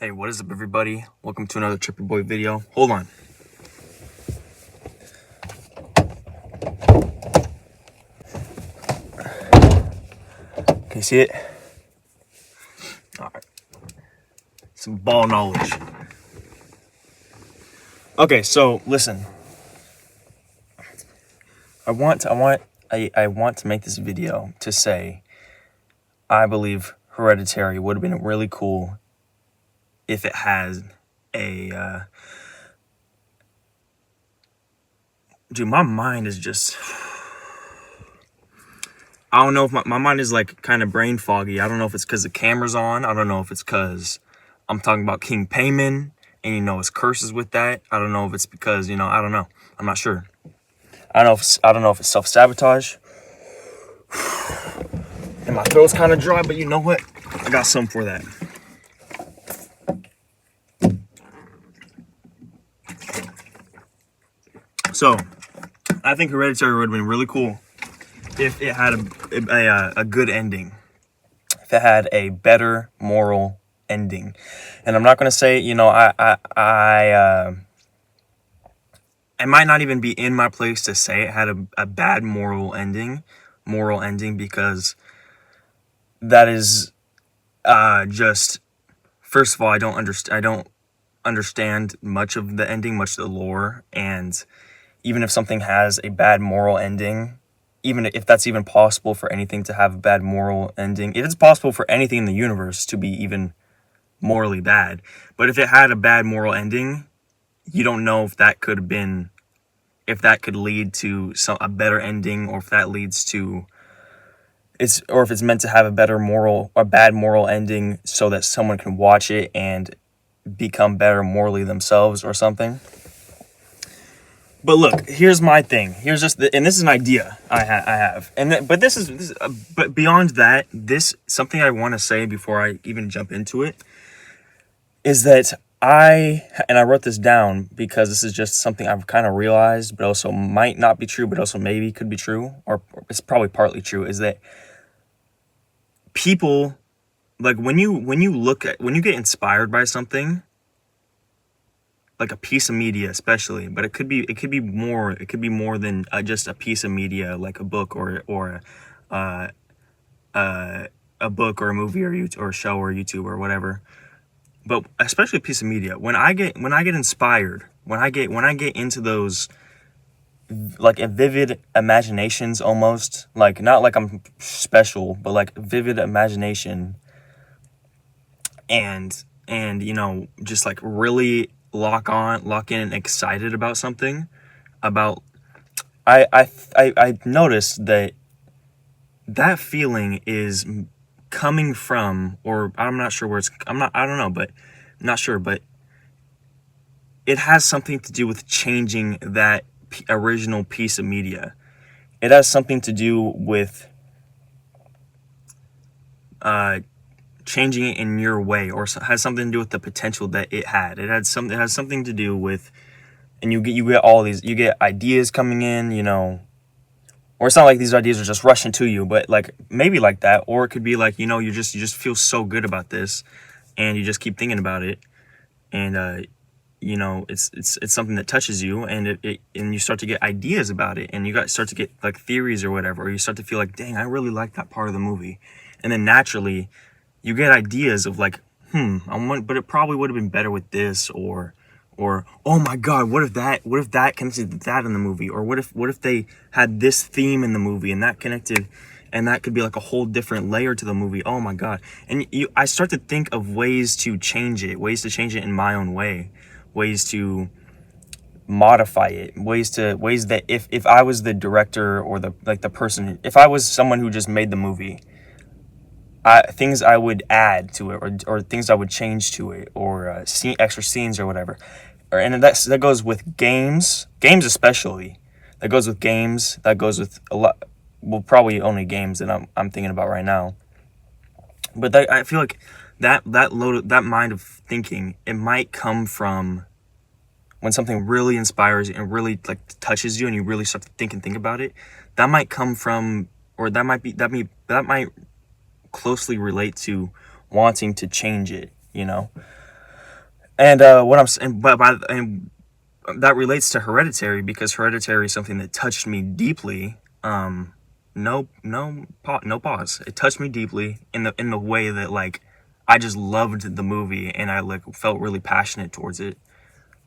Hey, what is up, everybody? Welcome to another Tripper Boy video. Hold on. Can you see it? All right. Some ball knowledge. Okay, so listen. I want to make this video to say I believe Hereditary would have been really cool if it has a dude, my mind is just, I don't know if my mind is like kind of brain foggy. I don't know if it's because the camera's on. I don't know if it's because I'm talking about King Payman and his curses with that. I don't know if it's because, I don't know. I'm not sure. I don't know if it's self-sabotage. And my throat's kind of dry, but you know what? I got some for that. So, I think Hereditary would have been really cool if it had a good ending. If it had a better moral ending. And I'm not going to say, it might not even be in my place to say it had a bad moral ending because that is just, first of all, I don't understand much of the ending, much of the lore, and even if something has a bad moral ending, even if that's even possible for anything to have a bad moral ending, if it's possible for anything in the universe to be even morally bad, but if it had a bad moral ending, you don't know if that could lead to a better ending, or if that leads to or if it's meant to have a bad moral ending so that someone can watch it and become better morally themselves or something. But look, here's my thing. Here's just and this is an idea I have. But beyond that, something I want to say before I even jump into it is that I wrote this down because this is just something I've kind of realized, but also might not be true, but also maybe could be true, or it's probably partly true, is that people, like when you get inspired by something, like a piece of media especially, but it could be more than just a piece of media, like a book or a book or a movie or a show or YouTube or whatever. But especially a piece of media, when I get inspired, when I get into those like vivid imaginations, almost like, not like I'm special, but like vivid imagination, and just like really lock in and excited about something, I noticed that feeling is coming from, or I'm not sure where I don't know, but I'm not sure, but it has something to do with changing that original piece of media. It has something to do with changing it in your way, or has something to do with the potential that it had. It has something to do with, and you get ideas coming in, or it's not like these ideas are just rushing to you, but like maybe like that, or it could be like, you just feel so good about this, and you just keep thinking about it, and it's something that touches you, and and you start to get ideas about it, and you start to get like theories or whatever, or you start to feel like, dang, I really like that part of the movie, and then naturally you get ideas of like, but it probably would have been better with this, or oh my god, what if that connected to that in the movie, or what if they had this theme in the movie and that connected, and that could be like a whole different layer to the movie. Oh my god. And I start to think of ways to change it in my own way, ways to modify it, ways that if I was the director, or the person, if I was someone who just made the movie, things I would add to it, or things I would change to it, or extra scenes or whatever. And that goes with games especially. That goes with games. That goes with a lot. Well, probably only games that I'm thinking about right now. But I feel like that mind of thinking, it might come from when something really inspires you and really like touches you, and you really start to think about it. That might come from, or that might closely relate to wanting to change it, And what I'm saying, and that relates to Hereditary, because Hereditary is something that touched me deeply. No pause. It touched me deeply in the way that, like, I just loved the movie, and I, like, felt really passionate towards it.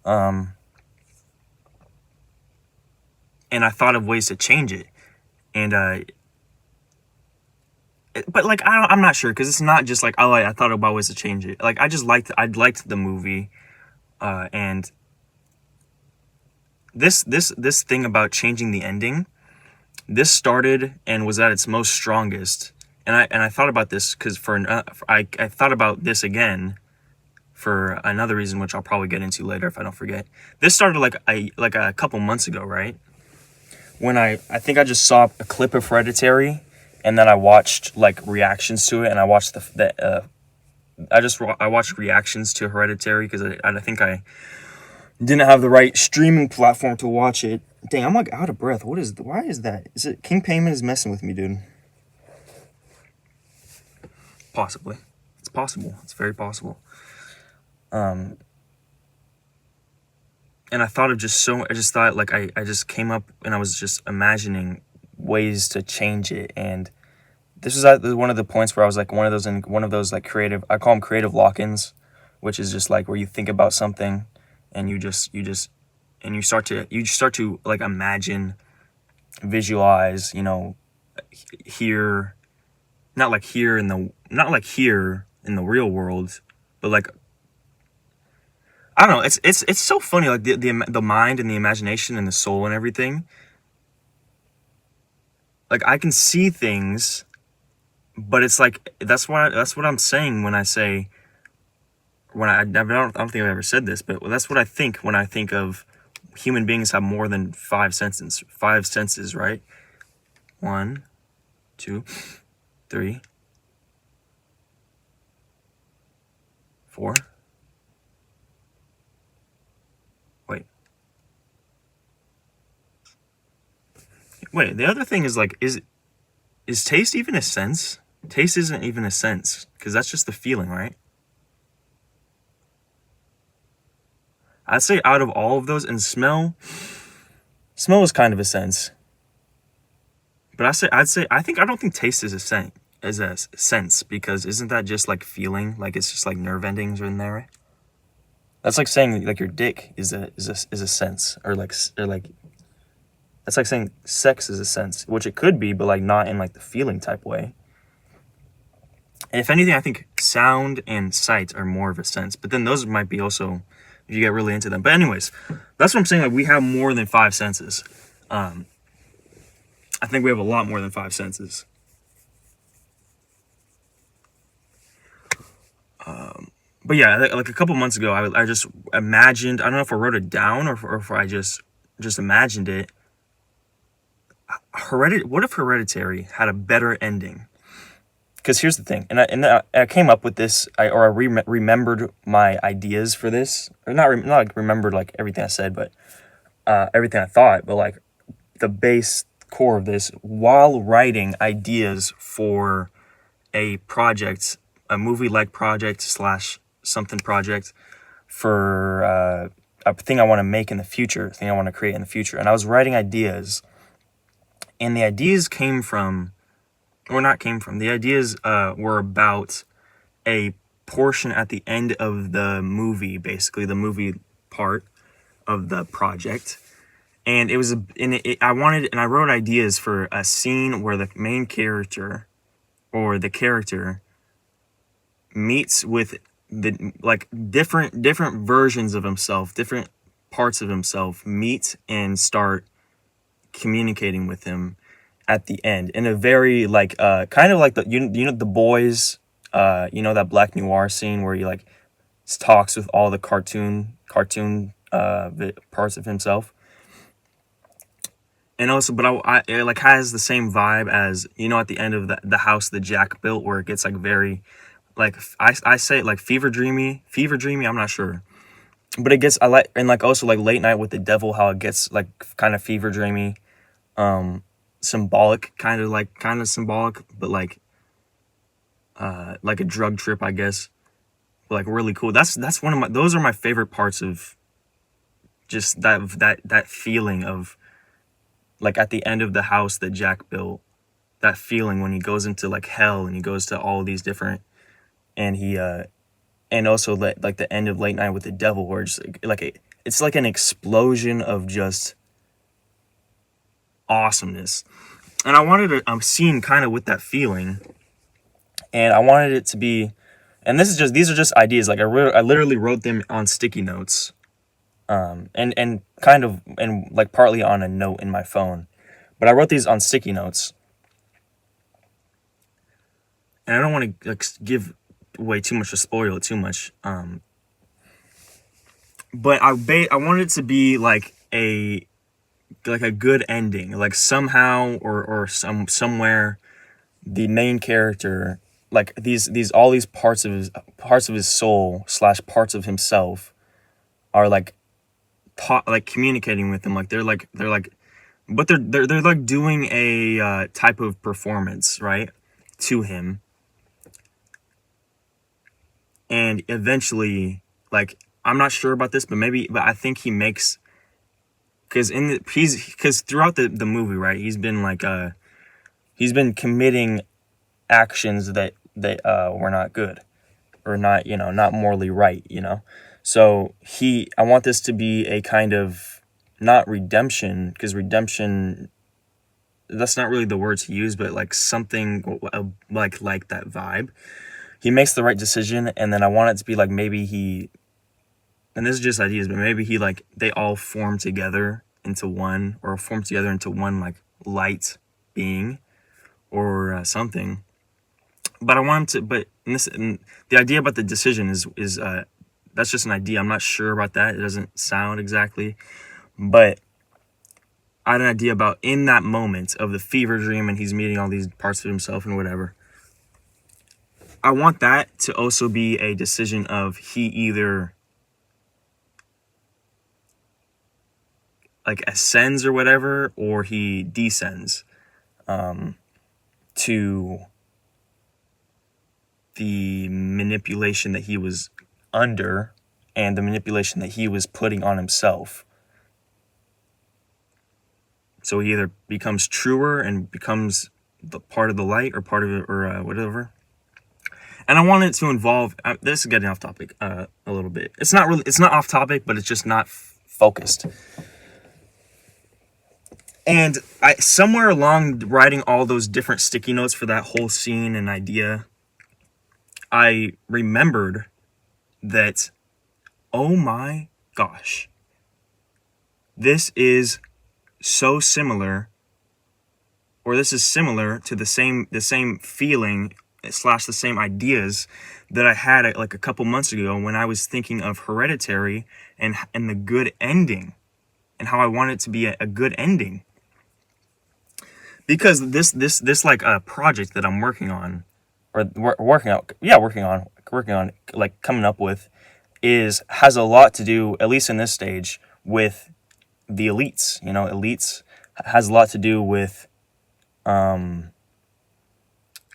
Um, and I thought of ways to change it. And but like I'm not sure, because it's not just like, oh, I thought about ways to change it. Like I liked the movie, and this thing about changing the ending. This started and was at its most strongest, and I thought about this because I thought about this again for another reason, which I'll probably get into later if I don't forget. This started like a couple months ago, right? When I think I just saw a clip of Hereditary, and then I watched like reactions to it, and I watched I watched reactions to Hereditary because I think I didn't have the right streaming platform to watch it. Dang, I'm like out of breath. Why is that? Is it King Payment is messing with me, dude? Possibly. It's possible. It's very possible. Um, and I just thought, like, I just came up and I was just imagining ways to change it. And this was at one of the points where I was like one of those like creative, I call them creative lock-ins, which is just like where you think about something and and you start to like imagine, visualize, hear, not like here in the real world, but like, I don't know. It's so funny. Like the mind and the imagination and the soul and everything. Like I can see things, but it's like that's what I'm saying when I say I don't think I've ever said this, but that's what I think when I think of human beings have more than five senses, right? One, two, three, four. Wait. Wait, the other thing is like, is taste even a sense? Taste isn't even a sense, because that's just the feeling, right? I'd say out of all of those, and smell is kind of a sense. But I don't think taste is a sense, because isn't that just like feeling? Like it's just like nerve endings are in there, right? That's like saying like your dick is a sense, or like that's like saying sex is a sense, which it could be, but like not in like the feeling type way. And if anything, I think sound and sight are more of a sense. But then those might be also, if you get really into them. But anyways, that's what I'm saying. Like we have more than five senses. I think we have a lot more than five senses. But yeah, like a couple months ago, I just imagined. I don't know if I wrote it down or if I just imagined it. What if Hereditary had a better ending? Because here's the thing, and I came up with this, remembered my ideas for this, or not like remembered like everything I said, but everything I thought, but like the base core of this while writing ideas for a project, a movie like project slash something project for a thing I want to make in the future, thing I want to create in the future, and I was writing ideas, and the ideas came from. Or not came from. The ideas were about a portion at the end of the movie, basically the movie part of the project. And it was I wrote ideas for a scene where the main character or the character meets with the like different versions of himself, different parts of himself meet and start communicating with him at the end in a very like kind of like the boys, that Black Noir scene where he like talks with all the cartoon parts of himself. And also, but it like has the same vibe as, at the end of the house that Jack built, where it gets like very like I say it like fever dreamy, I'm not sure, but it gets, I like, and like also like Late Night with the Devil, how it gets like kind of fever dreamy, symbolic, kind of symbolic, but like a drug trip, I guess. like really cool. That's one of my those are my favorite parts of just that feeling of like at the end of the house that Jack built, that feeling when he goes into like hell and he goes to all these different, and he and also like the end of Late Night with the Devil, where it's it's like an explosion of just awesomeness. And I wanted a scene kind of with that feeling, and I wanted it to be, and these are just ideas. Like I literally wrote them on sticky notes, and kind of and like partly on a note in my phone, but I wrote these on sticky notes, and I don't want to like give away too much to spoil it too much. But I wanted it to be like a good ending, like somehow or somewhere the main character, like these all these parts of his soul slash parts of himself are like like communicating with him, like they're like but they're like doing a type of performance, right, to him. And eventually, like, I'm not sure about this, but I think he makes, because throughout the movie, right, he's been committing actions that were not good, or not, not morally right, so I want this to be a kind of, not redemption, because redemption, that's not really the word to use, but like something like that vibe. He makes the right decision, and then I want it to be like maybe and this is just ideas, but maybe like they all form together into one, or form together into one like light being, or something. But I want him to. But and the idea about the decision is that's just an idea. I'm not sure about that. It doesn't sound exactly, but I had an idea about in that moment of the fever dream, and he's meeting all these parts of himself and whatever. I want that to also be a decision of he either like ascends or whatever, or he descends to the manipulation that he was under, and the manipulation that he was putting on himself. So he either becomes truer and becomes the part of the light, or part of it, or whatever. And I want it to involve. This is getting off topic a little bit. It's not off topic, but it's just not focused. And somewhere along writing all those different sticky notes for that whole scene and idea, I remembered that, oh my gosh, this is so similar, or this is similar to the same feeling slash the same ideas that I had like a couple months ago when I was thinking of Hereditary, and the good ending, and how I want it to be a good ending. Because this like a project that I'm working on, or working on, like coming up with, has a lot to do, at least in this stage, with the elites. Elites has a lot to do with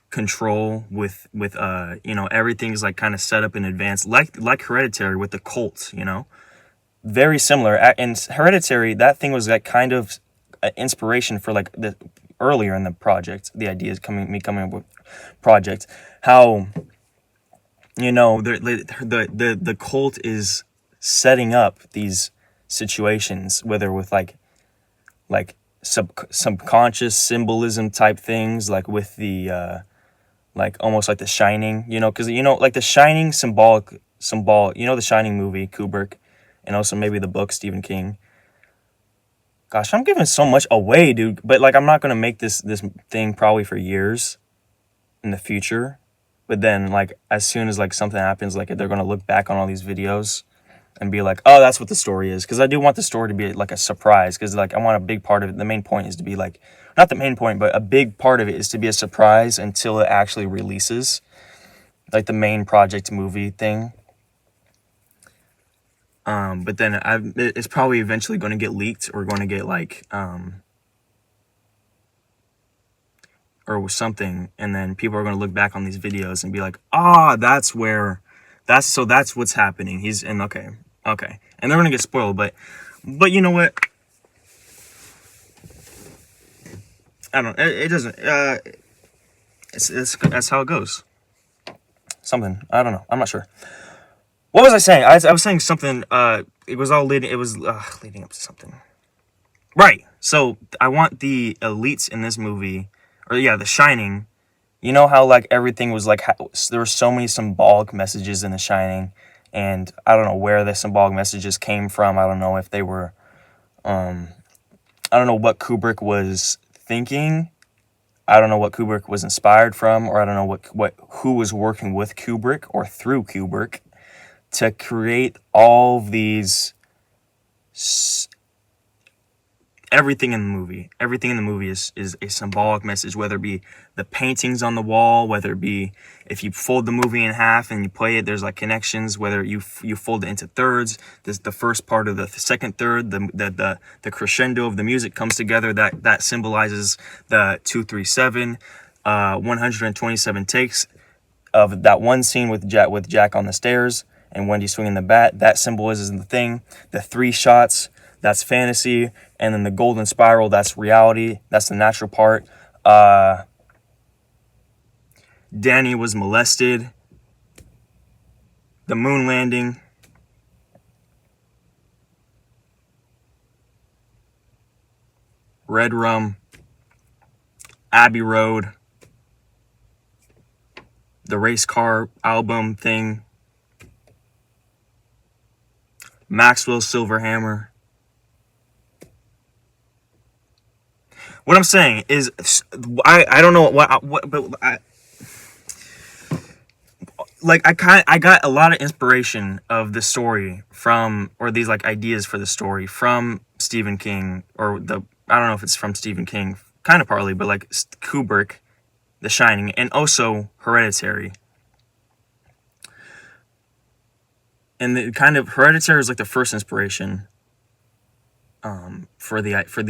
control, with everything's like kind of set up in advance, like Hereditary with the cult. Very similar. In Hereditary, that thing was like kind of inspiration for like the earlier in the project, the ideas coming up with project, how the cult is setting up these situations, whether with like subconscious symbolism type things, like with the like almost like The Shining, because like The Shining the Shining movie, Kubrick, and also maybe the book, Stephen King. Gosh, I'm giving so much away, dude. But like, I'm not gonna make this thing probably for years in the future. But then, like, as soon as like something happens, like they're gonna look back on all these videos and be like, "Oh, that's what the story is." Because I do want the story to be like a surprise. Because like I want a big part of it. The main point is to be like, not the main point, but a big part of it is to be a surprise until it actually releases, like the main project movie thing. But then it's probably eventually going to get leaked, or going to get like, or something. And then people are going to look back on these videos and be like, that's That's what's happening. He's in okay, and they're gonna get spoiled, but you know what? I don't. It doesn't. It's that's how it goes. Something I don't know. I'm not sure. What was I saying? I was saying something. It was all leading. It was leading up to something. Right. So I want the elites in this movie, or yeah, The Shining. You know how like everything was like there were so many symbolic messages in The Shining, and I don't know where the symbolic messages came from. I don't know if they were. I don't know what Kubrick was thinking. I don't know what Kubrick was inspired from, or I don't know what who was working with Kubrick or through Kubrick to create all of these everything in the movie. Everything in the movie is a symbolic message, whether it be the paintings on the wall, whether it be if you fold the movie in half and you play it, there's like connections, whether you fold it into thirds, there's the first part of the second third, the crescendo of the music comes together, that symbolizes the 237, 127 takes of that one scene with Jack on the stairs and Wendy swinging the bat. That symbolizes the thing. The 3 shots, that's fantasy, and then the golden spiral, that's reality. That's the natural part. Danny was molested. The moon landing. Red Rum. Abbey Road. The race car album thing. Maxwell's Silver Hammer. What I'm saying is, I don't know I got a lot of inspiration of the story from, or these like ideas for the story from Stephen King, or I don't know if it's from Stephen King, kind of partly, but like Kubrick, The Shining, and also Hereditary. And the kind of Hereditary is like the first inspiration for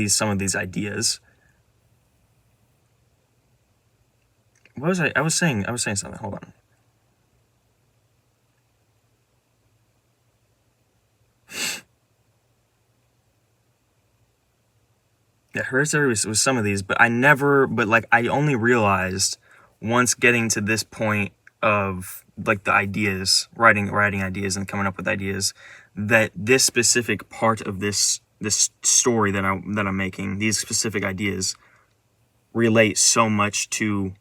some of these ideas. What was I was saying something. Hold on. Yeah, Hereditary was some of these, but I only realized once getting to this point of like the ideas, writing ideas and coming up with ideas, that this specific part of this story that I'm making, these specific ideas relate so much to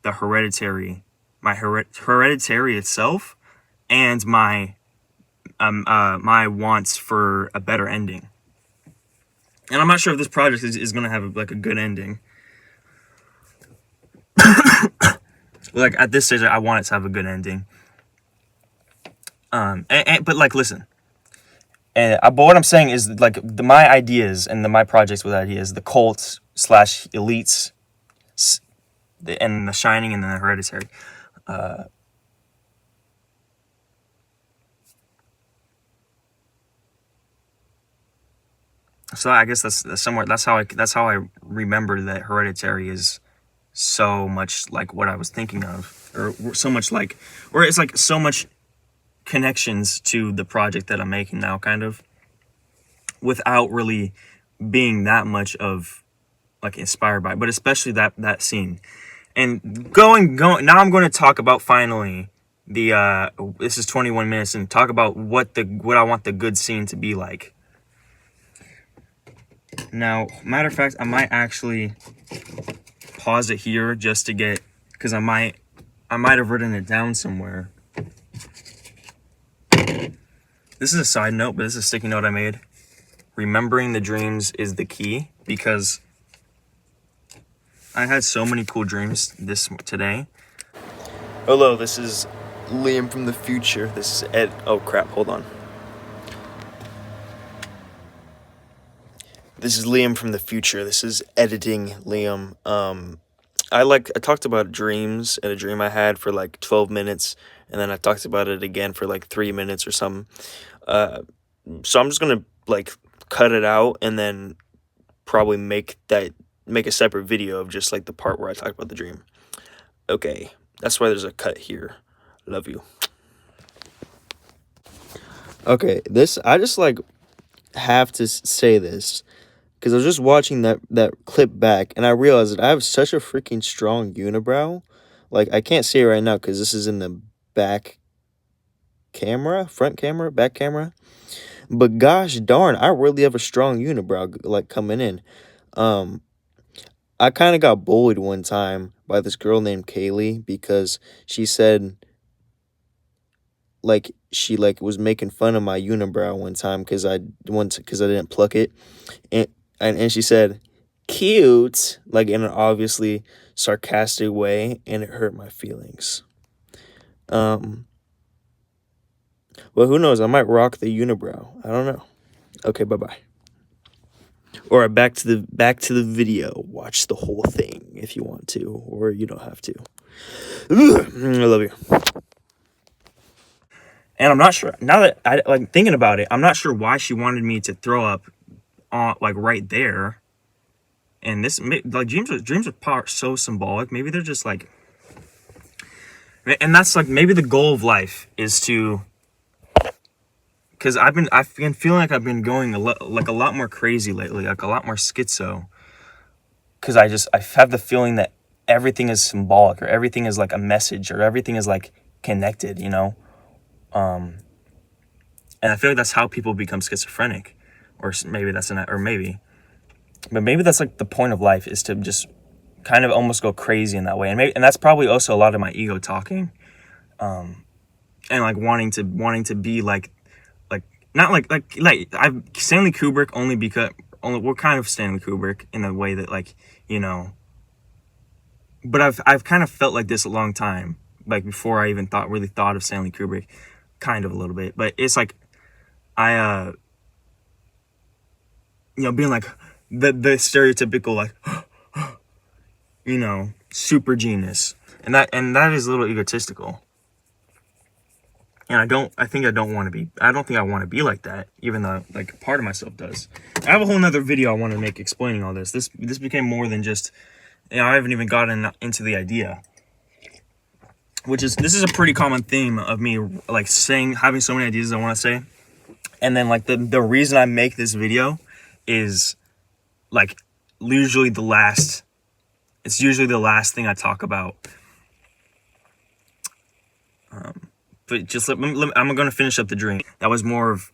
the Hereditary, my Hereditary itself, and my my wants for a better ending. And I'm not sure if this project is going to have like a good ending. Like at this stage, I want it to have a good ending. But like, listen. But what I'm saying is like my ideas and my projects with ideas, the cults / elites, and The Shining, and then the Hereditary. So I guess that's somewhere. That's how I remember that Hereditary is so much like what I was thinking of, or so much like, or it's like so much connections to the project that I'm making now, kind of, without really being that much of like inspired by, but especially that scene. And going now, I'm going to talk about finally the this is 21 minutes, and talk about what I want the good scene to be like. Now, matter of fact, I might actually pause it here just to get, because I might have written it down somewhere. This is a side note, but this is a sticky note I made. Remembering the dreams is the key, because I had so many cool dreams today. Hello, this is Liam from the future. This is Ed. Oh crap, hold on. This is Liam from the future. This is editing Liam. I talked about dreams and a dream I had for like 12 minutes, and then I talked about it again for like 3 minutes or something. So I'm just gonna like cut it out and then probably make a separate video of just like the part where I talk about the dream. Okay, that's why there's a cut here. Love you. Okay, this I just like have to say this because I was just watching that clip back and I realized that I have such a freaking strong unibrow. Like I can't see it right now because this is in the back camera, front camera, back camera. But gosh darn, I really have a strong unibrow like coming in. Um, I kind of got bullied one time by this girl named Kaylee because she said like she like was making fun of my unibrow one time because I didn't pluck it and and she said cute like in an obviously sarcastic way and it hurt my feelings. Um, well, who knows? I might rock the unibrow. I don't know. Okay, bye bye. Or back to the video. Watch the whole thing if you want to, or you don't have to. I love you. And I'm not sure now that I like thinking about it. I'm not sure why she wanted me to throw up on like right there. And this like dreams are so symbolic. Maybe they're just like, and that's like maybe the goal of life is to. Because I've been feeling like I've been going a lot more crazy lately, like a lot more schizo. Because I have the feeling that everything is symbolic or everything is like a message or everything is like connected, you know. And I feel like that's how people become schizophrenic, or maybe that's but maybe that's like the point of life is to just kind of almost go crazy in that way, and that's probably also a lot of my ego talking, and like wanting to be like not like I've Stanley Kubrick only because only we're kind of Stanley Kubrick in the way that like you know, but I've kind of felt like this a long time, like before I even really thought of Stanley Kubrick, kind of a little bit, but it's like I you know being like the stereotypical like you know super genius, and that is a little egotistical. And I think I don't want to be, I don't think I want to be like that, even though, like, part of myself does. I have a whole nother video I want to make explaining all this. This became more than just, you know, I haven't even gotten into the idea. This is a pretty common theme of me, like, having so many ideas I want to say. And then, like, the reason I make this video is, like, usually it's usually the last thing I talk about. But just I'm going to finish up the dream. That was more of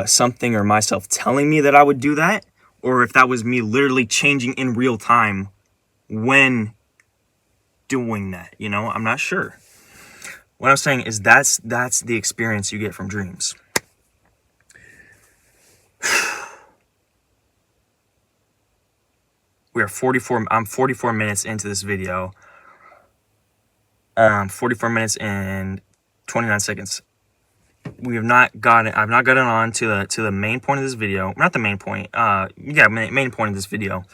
something or myself telling me that I would do that, or if that was me literally changing in real time when doing that. You know, I'm not sure. What I'm saying is that's the experience you get from dreams. I'm 44 minutes into this video. 44 minutes and 29 seconds. I've not gotten on to the main point of this video. Not the main point. Main point of this video.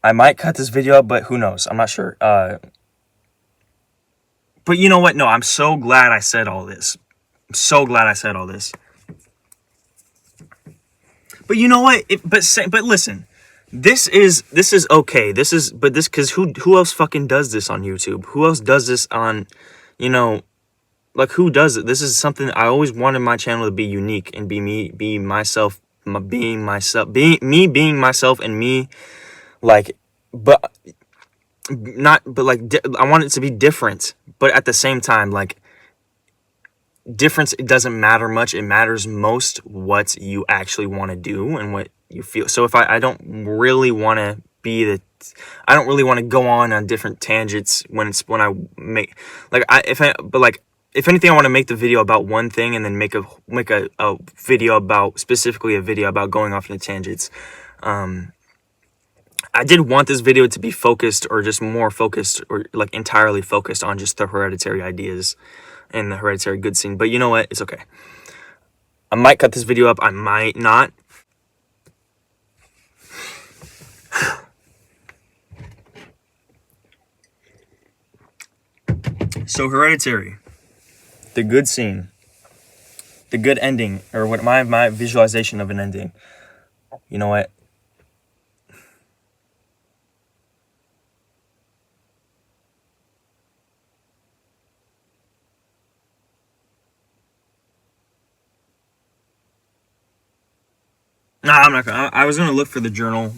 I might cut this video up, but who knows? I'm not sure. But you know what? No, I'm so glad I said all this. I'm so glad I said all this. But you know what? But listen, this is okay. Because who else fucking does this on YouTube? Who else does this on, you know, like who does it? This is something I always wanted my channel to be unique and be me, being myself, being myself, being myself and me, like, but I want it to be different, but at the same time, like, difference, it doesn't matter much. It matters most what you actually want to do and what you feel. So if I don't really want to I don't really want to go on different tangents when I make, like, if anything, I want to make the video about one thing and then make a video about, specifically a video about going off into tangents. I did want this video to be focused, or just more focused, or like entirely focused on just the Hereditary ideas and the Hereditary good scene. But you know what? It's okay. I might cut this video up. I might not. So Hereditary, the good scene, the good ending, or what my visualization of an ending. You know what? Nah, I'm not gonna. I was gonna look for the journal,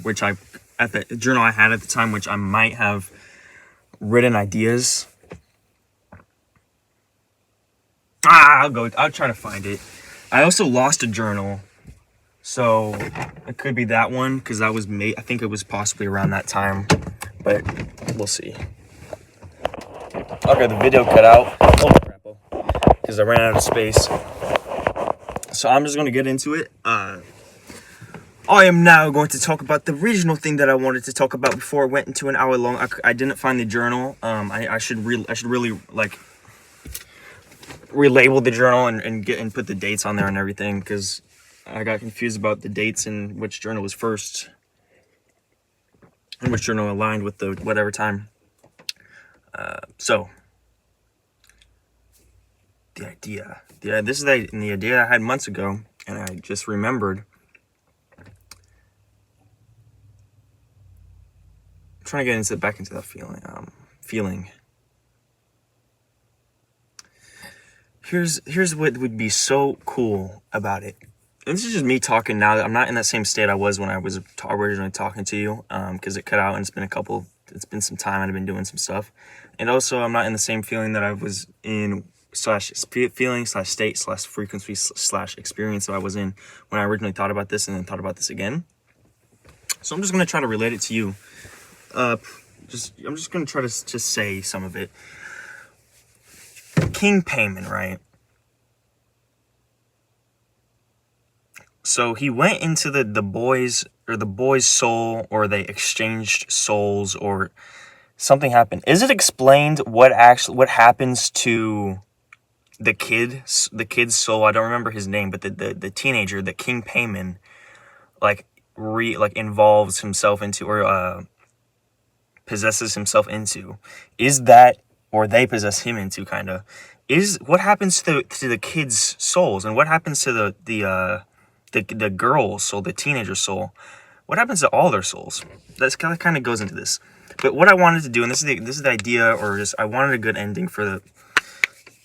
at the journal I had at the time, which I might have written ideas. I'll try to find it. I also lost a journal, so it could be that one because that was made. I think it was possibly around that time, but we'll see. Okay, the video cut out. Oh crap! Because I ran out of space. So I'm just gonna get into it. I am now going to talk about the original thing that I wanted to talk about before it went into an hour long. I didn't find the journal. I should really like relabel the journal and put the dates on there and everything, because I got confused about the dates and which journal was first and which journal aligned with the whatever time. So the idea, this is the idea I had months ago, and I just remembered. I'm trying to get back into that feeling. Here's what would be so cool about it. And this is just me talking now. I'm not in that same state I was when I was originally talking to you, because it cut out and it's been some time and I've been doing some stuff. And also I'm not in the same feeling that I was in /state/frequency/experience that I was in when I originally thought about this and then thought about this again. So I'm just going to try to relate it to you. I'm just going to try to just say some of it. King Payman, right? So he went into the boy's soul, or they exchanged souls, or something happened. Is it explained what happens to the kid's soul? I don't remember his name, but the teenager that King Payman involves himself into, or possesses himself into. Is that, or they possess him into, kind of, is what happens to the kids' souls, and what happens to the girl's soul, the teenager soul? What happens to all their souls? That's kind of goes into this. But what I wanted to do, and this is the idea, or just I wanted a good ending for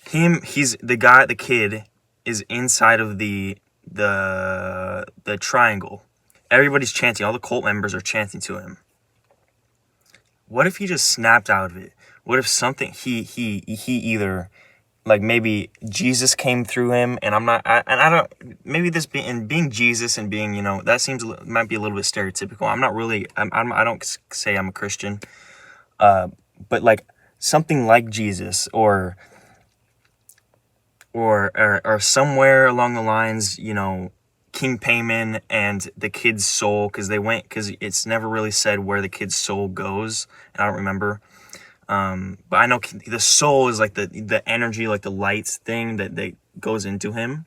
him. He's the guy, the kid is inside of the triangle. Everybody's chanting. All the cult members are chanting to him. What if he just snapped out of it? What if something he either, like, maybe Jesus came through him, and I don't, maybe this being Jesus and being, that might be a little bit stereotypical. I'm not really, I don't say I'm a Christian, but like something like Jesus, or somewhere along the lines, King Payman and the kid's soul, because it's never really said where the kid's soul goes, and I don't remember. But I know the soul is like the energy, like the light thing that goes into him.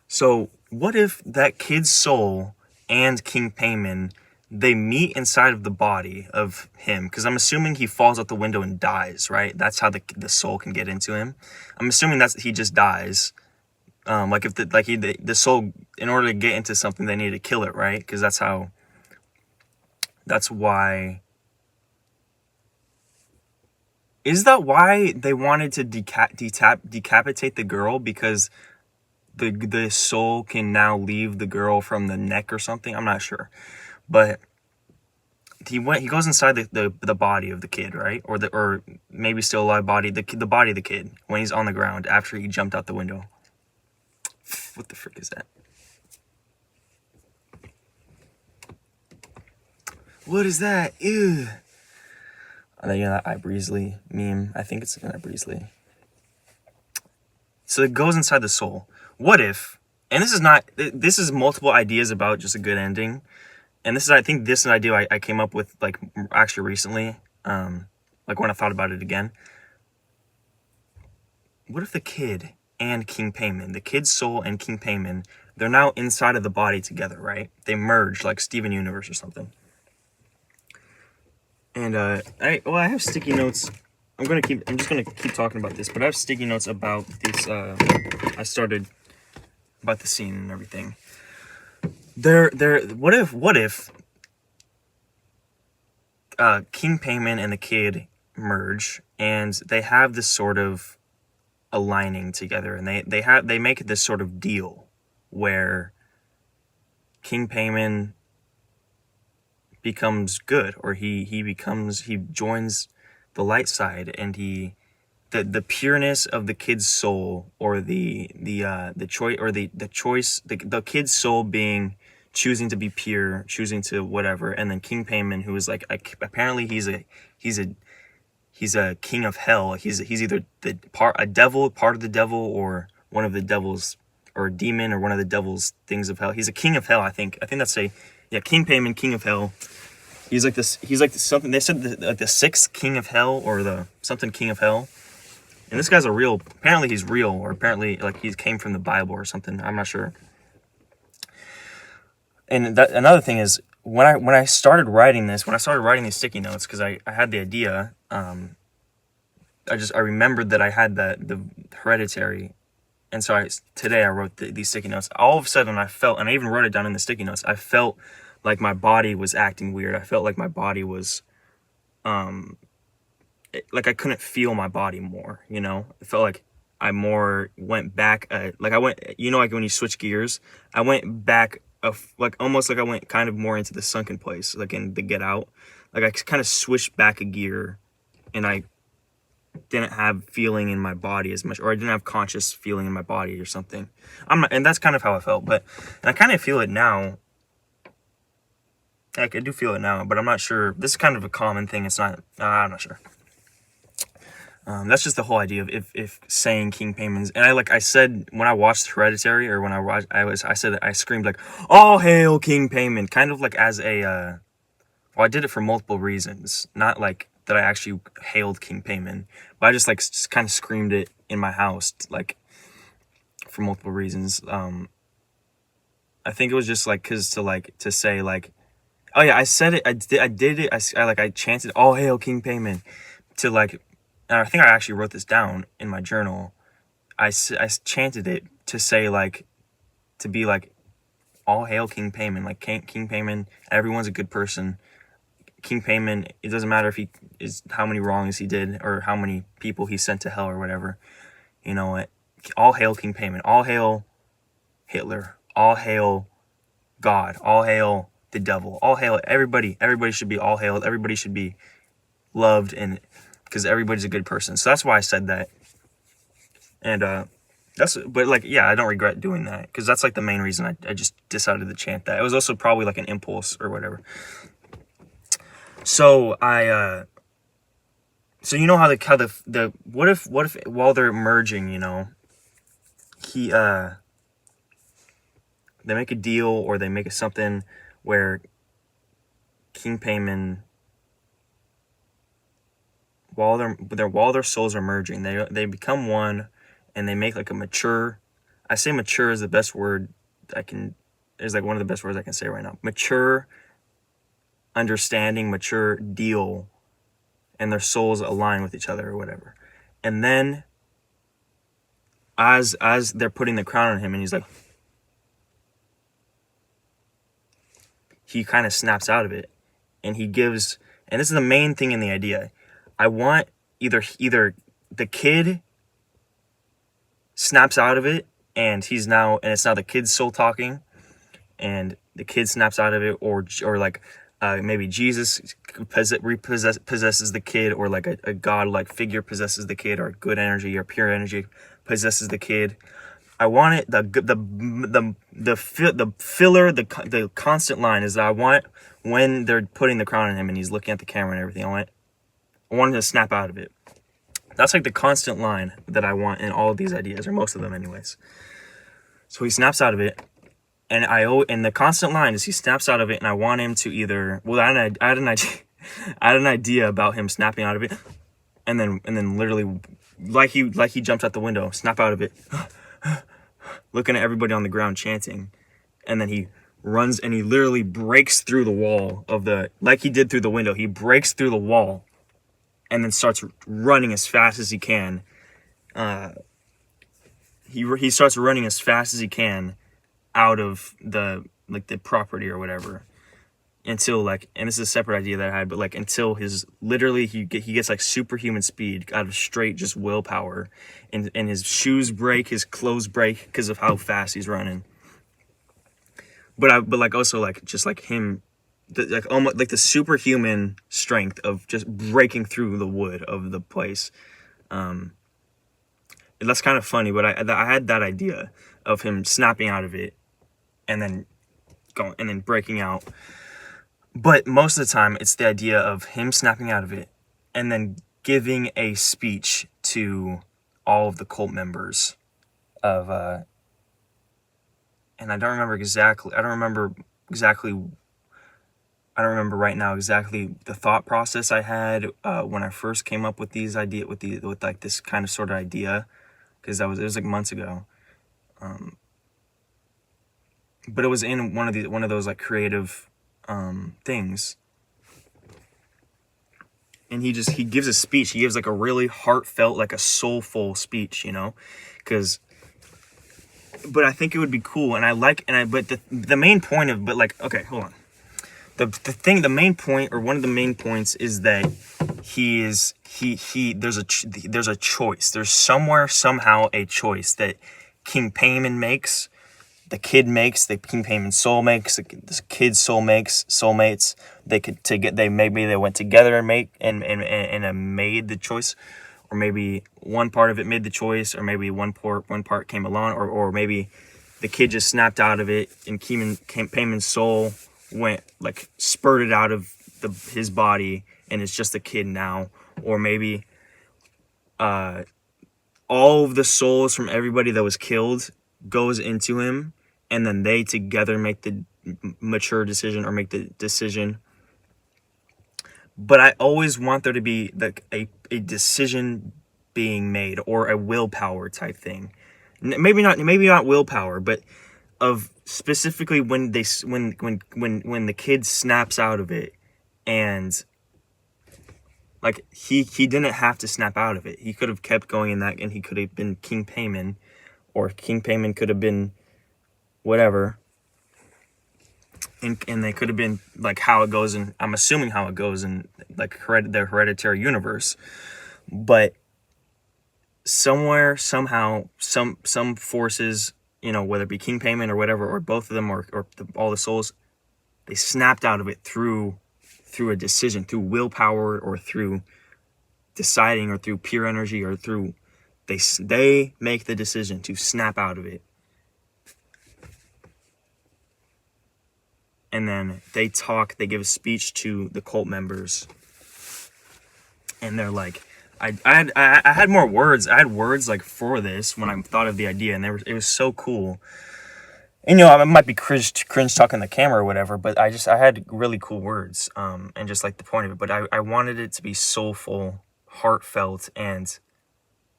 So what if that kid's soul and King Payman, they meet inside of the body of him? Because I'm assuming he falls out the window and dies, right? That's how the soul can get into him. I'm assuming he just dies. The soul, in order to get into something, they need to kill it, right? Because that's why. Is that why they wanted to decapitate the girl? Because the soul can now leave the girl from the neck or something? I'm not sure. But he goes inside the body of the kid, right? Or maybe still alive body, the body of the kid, when he's on the ground after he jumped out the window. What the frick is that? What is that? Ew. That iBreezely meme. I think it's an iBreezely. So it goes inside the soul. What if, and this is multiple ideas about just a good ending. And I think this is an idea I came up with, like, actually recently. Like when I thought about it again. What if the kid and King Payman, the kid's soul and King Payman, they're now inside of the body together, right? They merge like Steven Universe or something. And I have sticky notes. I'm just gonna keep talking about this, but I have sticky notes about this. I started about the scene and everything. What if King Payman and the kid merge, and they have this sort of aligning together, and they make this sort of deal where King Payman becomes good, or he joins the light side, and the pureness of the kid's soul, or the choice, or the choice, the kid's soul being choosing to be pure, choosing to whatever, and then King Payman, who is like apparently he's a king of hell. He's either a devil, part of the devil, or one of the devils, or a demon, or one of the devil's things of hell. He's a king of hell, I think. That's King Payman, king of hell. He's like this. He's like something. They said the sixth king of hell, or the something king of hell. And this guy's apparently he's real, or apparently like he came from the Bible or something. I'm not sure. And another thing is, when I started writing these sticky notes, because I had the idea, I remembered that I had the Hereditary, and so today I wrote these sticky notes. All of a sudden I felt, and I even wrote it down in the sticky notes, I felt like my body was acting weird. I felt like my body was, like I couldn't feel my body more, It felt like I more went back, like I went, like when you switch gears, I went back, like almost like I went kind of more into the sunken place, like in the Get Out. Like I kind of switched back a gear, and I didn't have feeling in my body as much, or I didn't have conscious feeling in my body or something. And that's kind of how I felt, and I kind of feel it now. Like I do feel it now, but I'm not sure. This is kind of a common thing. It's not, I'm not sure. That's just the whole idea of if saying King Payman's, and I said when I watched Hereditary, or when I screamed like, "All hail King Payman," kind of like as a, I did it for multiple reasons, not like that I actually hailed King Payman, but I just kind of screamed it in my house, like for multiple reasons. I think it was just like, to say like, oh yeah, I said it, I did it, I chanted, "All hail King Payman," to like, and I think I actually wrote this down in my journal. I chanted it to say like, to be like, "All hail King Payman," like King Payman, everyone's a good person. King Payman, it doesn't matter if how many wrongs he did, or how many people he sent to hell or whatever. You know what? All hail King Payman. All hail Hitler. All hail God. All hail the devil. All hail everybody. Everybody should be all hailed. Everybody should be loved, and because everybody's a good person. So that's why I said that. And but like, yeah, I don't regret doing that, because that's like the main reason I just decided to chant that. It was also probably like an impulse or whatever. So so you know how the what if while they're merging, he they make a deal, or they make something where King Payman, while their souls are merging, they become one, and they make like a mature, I say mature is the best word is like one of the best words I can say right now. Mature understanding, mature deal, and their souls align with each other or whatever. And then as they're putting the crown on him, and he's like, he kind of snaps out of it, and he gives, and this is the main thing in the idea. I want either the kid snaps out of it, and it's now the kid's soul talking, and the kid snaps out of it, or like maybe Jesus possesses the kid, or like a god-like figure possesses the kid, or good energy or pure energy possesses the kid. I want it, the filler, the constant line is that I want, when they're putting the crown on him and he's looking at the camera and everything, I want him to snap out of it. That's like the constant line that I want in all of these ideas, or most of them anyways. So he snaps out of it, and the constant line is he snaps out of it, and I want him to either, well, I had an idea about him snapping out of it, and then literally, like he jumps out the window, snap out of it, looking at everybody on the ground chanting, and then he runs and he literally breaks through the wall like he did through the window. He breaks through the wall, and then starts running as fast as he can. He starts running as fast as he can out of the property or whatever, until and this is a separate idea that I had, but until he gets like superhuman speed out of straight just willpower, and his shoes break, his clothes break because of how fast he's running. but like also like just like him, like almost like the superhuman strength of just breaking through the wood of the place. Um, that's kind of funny, but I had that idea of him snapping out of it and then going and then breaking out. But most of the time, it's the idea of him snapping out of it and then giving a speech to all of the cult members of and I don't remember exactly. I don't remember right now exactly the thought process I had when I first came up with with like this kind of sort of idea, because it was like months ago. Um, but it was in one of those like creative things, and he gives a speech. He gives like a really heartfelt, like a soulful speech, because. But I think it would be cool, and I like, and I. But the main point of, but like, okay, hold on. The main point, or one of the main points, is that there's a choice. There's somehow a choice that King Payman makes, the kid makes, the King Payman soul makes, the kid's soul makes, soulmates. Maybe they went together and made the choice, or maybe one part of it made the choice, or maybe one part came along, or maybe the kid just snapped out of it and Payman's soul went like spurted out of his body and it's just a kid now. Or maybe all of the souls from everybody that was killed goes into him, and then they together make the mature decision, or make the decision. But I always want there to be like a decision being made, or a willpower type thing. Maybe not willpower, but of specifically when the kid snaps out of it, and like he didn't have to snap out of it. He could have kept going in that, and he could have been King Payman, or King Payman could have been whatever. And they could have been like how it goes, and I'm assuming how it goes in like the Hereditary universe. But somewhere, somehow, some forces, whether it be King Payman or whatever, or both of them, or all the souls, they snapped out of it through a decision, through willpower, or through deciding, or through pure energy, or through they make the decision to snap out of it. And then they give a speech to the cult members, and they're like, I had more words. I had words like for this when I thought of the idea, and it was so cool. And I might be cringe talking the camera or whatever, but I had really cool words, and just like the point of it. But I wanted it to be soulful, heartfelt, and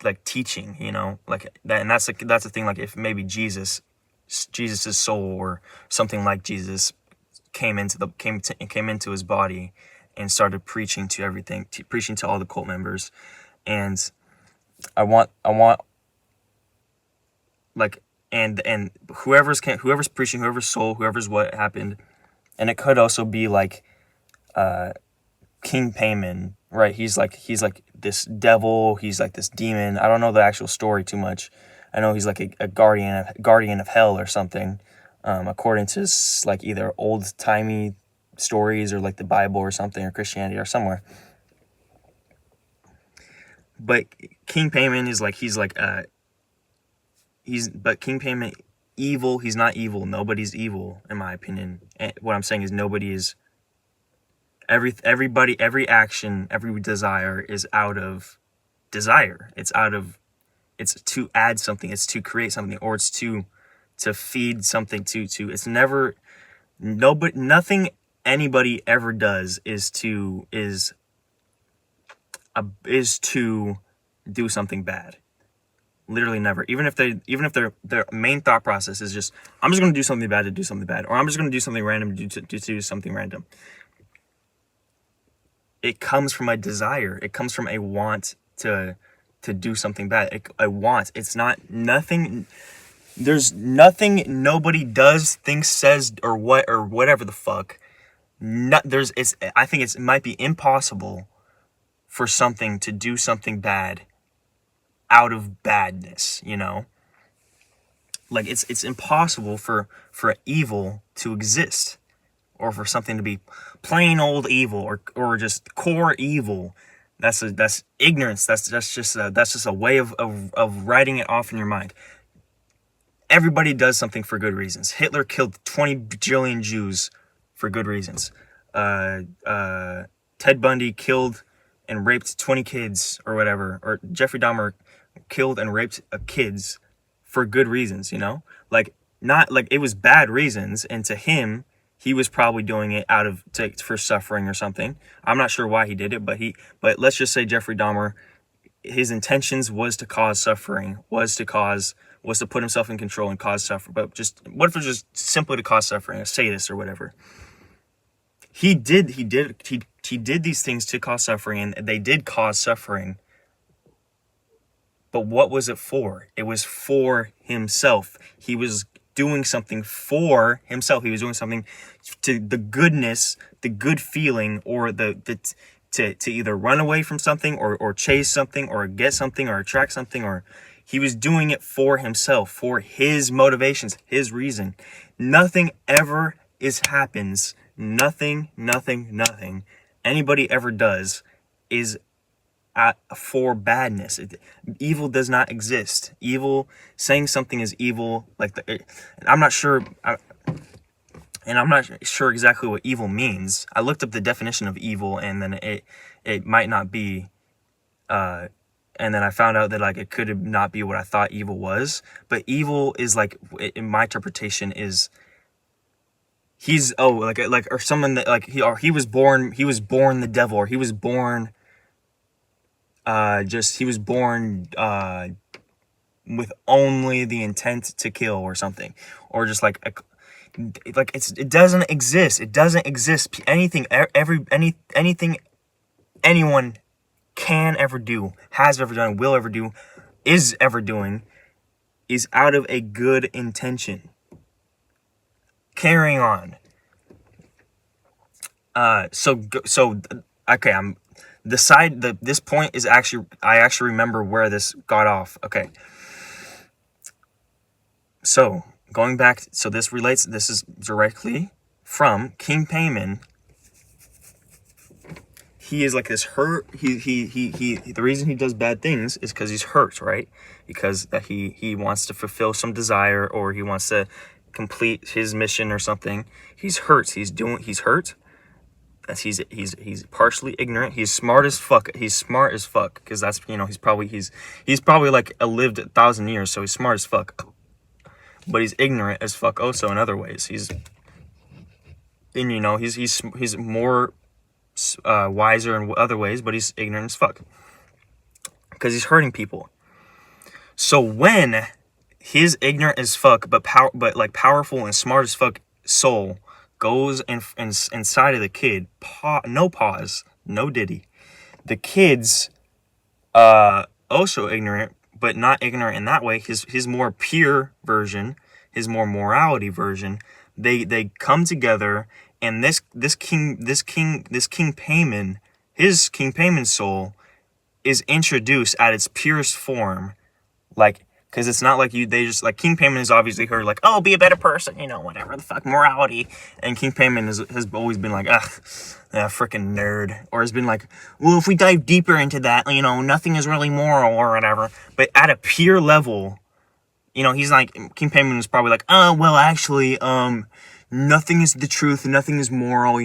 like teaching, like that. And that's the thing. Like if maybe Jesus's soul, or something like Jesus, came into his body and started preaching to everything, preaching to all the cult members. And I want like, and whoever's preaching, whoever's soul, whoever's what happened. And it could also be like King Payman, right? He's like this devil, he's like this demon. I don't know the actual story too much. I know he's like a guardian of hell or something, according to like either old-timey stories, or like the Bible or something, or Christianity or somewhere. But King Payman is like, but King Payman, evil, he's not evil. Nobody's evil, in my opinion. And what I'm saying is nobody is, every action, every desire is out of desire. It's to add something, it's to create something, or it's to feed something, it's never, nothing anybody ever does is to do something bad. Literally never. Even if their main thought process is just, I'm just going to do something bad to do something bad, or I'm just going to do something random to do something random. It comes from a desire. It comes from a want to do something bad. A want. It's not nothing. There's nothing nobody does, thinks, says, or whatever the fuck. I think it might be impossible for something to do something bad out of badness, Like it's impossible for evil to exist, or for something to be plain old evil, or just core evil. That's ignorance. That's just a way of writing it off in your mind. Everybody does something for good reasons. Hitler killed 20 bajillion Jews for good reasons. Ted Bundy killed and raped 20 kids or whatever, or Jeffrey Dahmer killed and raped kids for good reasons, you know? Like, not like it was bad reasons, and to him, he was probably doing it for suffering or something. I'm not sure why he did it, but let's just say Jeffrey Dahmer, his intentions was to cause suffering, was to put himself in control and cause suffering. But what if it was just simply to cause suffering, a sadist or whatever? He did these things to cause suffering, and they did cause suffering. But what was it for? It was for himself. He was doing something for himself. He was doing something to the goodness, the good feeling, or to either run away from something, or chase something, or get something, or attract something, or he was doing it for himself, for his motivations, his reason. Nothing ever happens. Nothing anybody ever does is for badness. Evil does not exist. Evil, saying something is evil, I'm not sure exactly what evil means. I looked up the definition of evil, and then it might not be, and then I found out that it could not be what I thought evil was. But evil is, in my interpretation, is or someone that he was born the devil, or he was born with only the intent to kill or something, or just it doesn't exist. It doesn't exist. Anything anyone can ever do, has ever done, will ever do, is ever doing, is out of a good intention. Carrying on. Okay. This point is actually, I actually remember where this got off. Okay. So going back, this is directly from King Payman. He is this hurt. The reason he does bad things is because he's hurt, right? Because that he wants to fulfill some desire, or he wants to complete his mission or something. He's hurt. He's hurt. As he's partially ignorant. He's smart as fuck. He's smart as fuck, because that's, he's probably lived 1,000 years, so he's smart as fuck. But he's ignorant as fuck also in other ways. He's more wiser in other ways, but he's ignorant as fuck, because he's hurting people. So when his ignorant as fuck but powerful and smart as fuck soul goes inside of the kid, no pause, no diddy, the kid's also ignorant, but not ignorant in that way. His more pure version, his more morality version, they come together, and this King Payman, his King Payman soul is introduced at its purest form, because it's not they just, King Payman has obviously heard, oh, be a better person, whatever the fuck, morality. And King Payman has always been freaking nerd. Or has been well, if we dive deeper into that, nothing is really moral or whatever. But at a pure level, he's King Payman was probably well, actually, nothing is the truth, nothing is moral,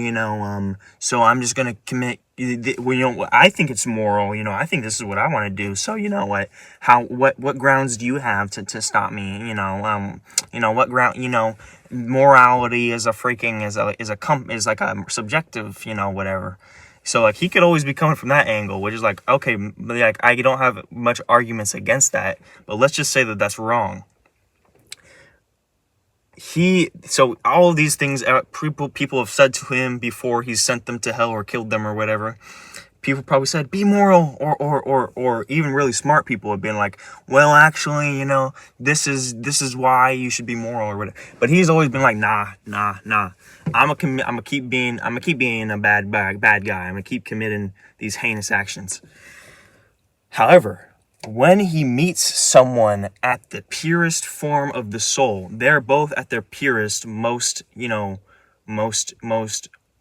so I'm just gonna commit, I think it's moral, I think this is what I want to do, so what grounds do you have to stop me, what ground, morality is a subjective, whatever. So he could always be coming from that angle, which is okay, I don't have much arguments against that, but let's just say that that's wrong. So all of these things people have said to him before he sent them to hell or killed them or whatever. People probably said, be moral, or even really smart people have been well, actually, this is why you should be moral or whatever. But he's always been nah. I'm gonna keep being a bad guy. I'm gonna keep committing these heinous actions. However, when he meets someone at the purest form of the soul, they're both at their purest, most,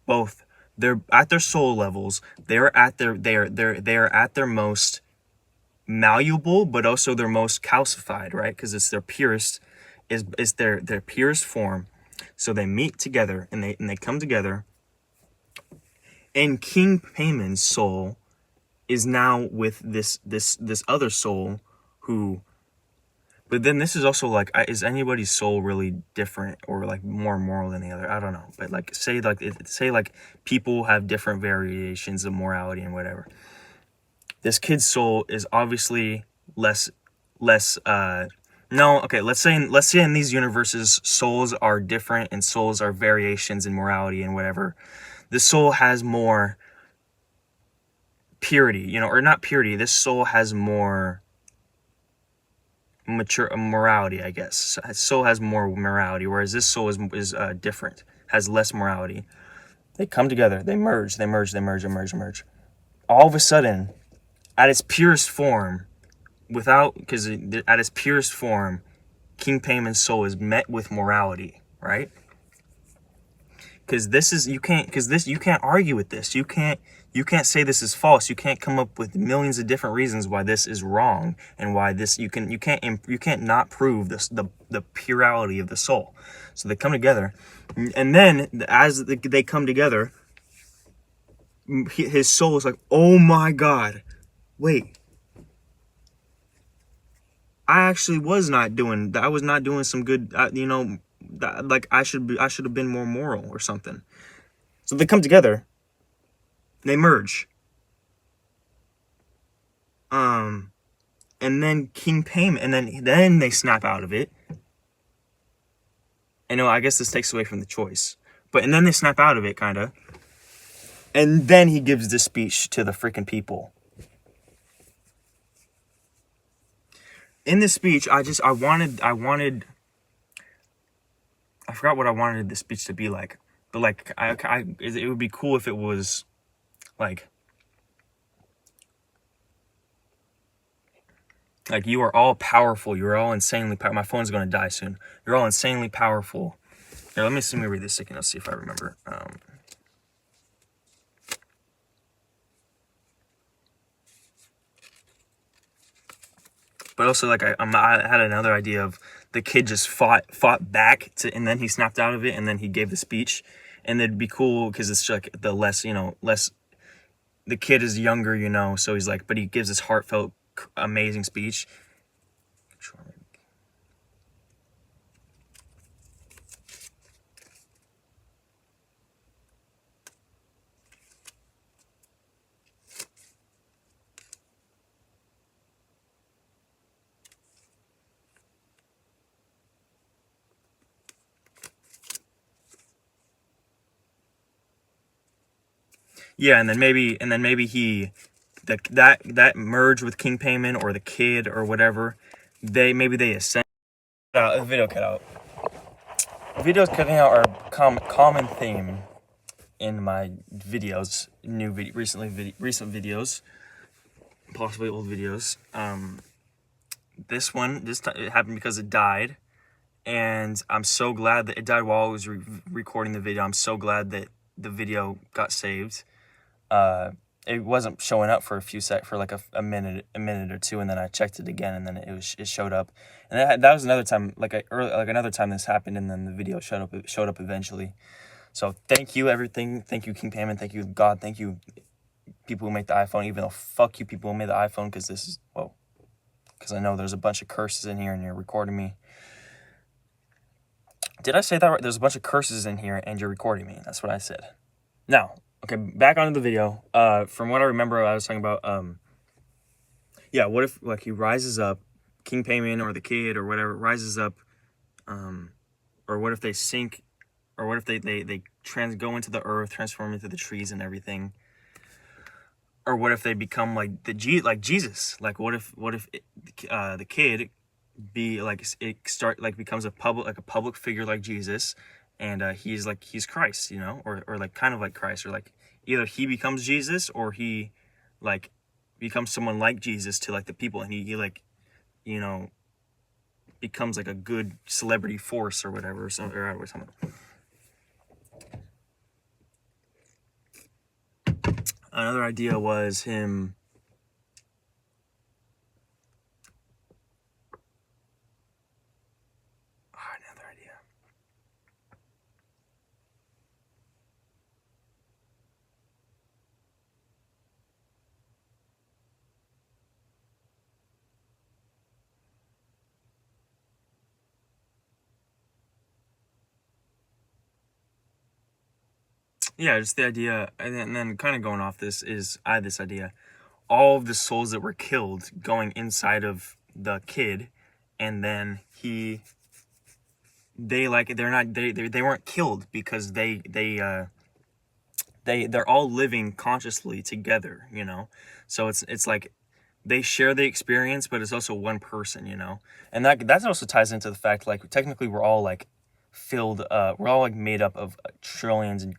both, they're at their soul levels. They're at their most malleable, but also their most calcified, right? Because it's their purest, is their purest form. So they meet together and they come together. And King Payman's soul is now with this other soul who, but then this is also like, is anybody's soul really different or like more moral than the other? I don't know. But like say like people have different variations of morality and whatever. This kid's soul is obviously less no, okay, let's say in these universes souls are different and souls are variations in morality and whatever. This soul has more purity, or not purity. This soul has more mature morality, I guess. Soul has more morality, whereas this soul is different, has less morality. They come together, they merge. All of a sudden, at its purest form, at its purest form, King Payman's soul is met with morality, right? Because you can't argue with this. You can't say this is false. You can't come up with millions of different reasons why this is wrong and why this you can't not prove this the purity of the soul. So they come together, and then as they come together, his soul is like, oh my God, wait, I actually was not doing that. I was not doing some good, like I should have been more moral or something. So they come together, they merge. And then King Payman, and then they snap out of it. I know, I guess this takes away from the choice, and then they snap out of it, kind of. And then he gives this speech to the freaking people. In this speech, I forgot what I wanted the speech to be like, but like, it would be cool if it was like you are all powerful. You are all insanely powerful. My phone's going to die soon. You're all insanely powerful. Here, let me read this again. I'll see if I remember. But also, like, I had another idea of the kid just fought back and then he snapped out of it, and then he gave the speech, and it'd be cool because it's like the less. The kid is younger, so he's like, but he gives this heartfelt, amazing speech. Yeah, and then maybe he, that merge with King Payman or the kid or whatever, they ascend. The video cut out. Videos cutting out are common theme in my videos, recent videos, possibly old videos. This one, it happened because it died, and I'm so glad that it died while I was recording the video. I'm so glad that the video got saved. It wasn't showing up for for like a minute or two, and then I checked it again, and then it showed up, and that was another time, another time this happened, and then the video showed up eventually. So thank you, everything. Thank you, King Payman. Thank you, God. Thank you, people who make the iPhone. Even though fuck you, people who made the iPhone, because I know there's a bunch of curses in here, and you're recording me. Did I say that right? There's a bunch of curses in here, and you're recording me. That's what I said. Now, okay, back onto the video. From what I remember, I was talking about, what if, like, he rises up, King Payman or the kid or whatever rises up, or what if they sink, or what if they go into the earth, transform into the trees and everything, or what if they become like Jesus? Like, what if the kid becomes a public figure like Jesus, and he's Christ, or like kind of like Christ, or like either he becomes Jesus or he like becomes someone like Jesus to like the people, and he like, you know, becomes like a good celebrity force or whatever, or something. Another idea was him. Another idea. Yeah, just the idea, and then kind of going off this is I had this idea. All of the souls that were killed going inside of the kid, and then they like they're not they weren't killed because they're all living consciously together, you know. So it's like they share the experience, but it's also one person, you know. And that also ties into the fact like technically we're all like filled we're all like made up of trillions and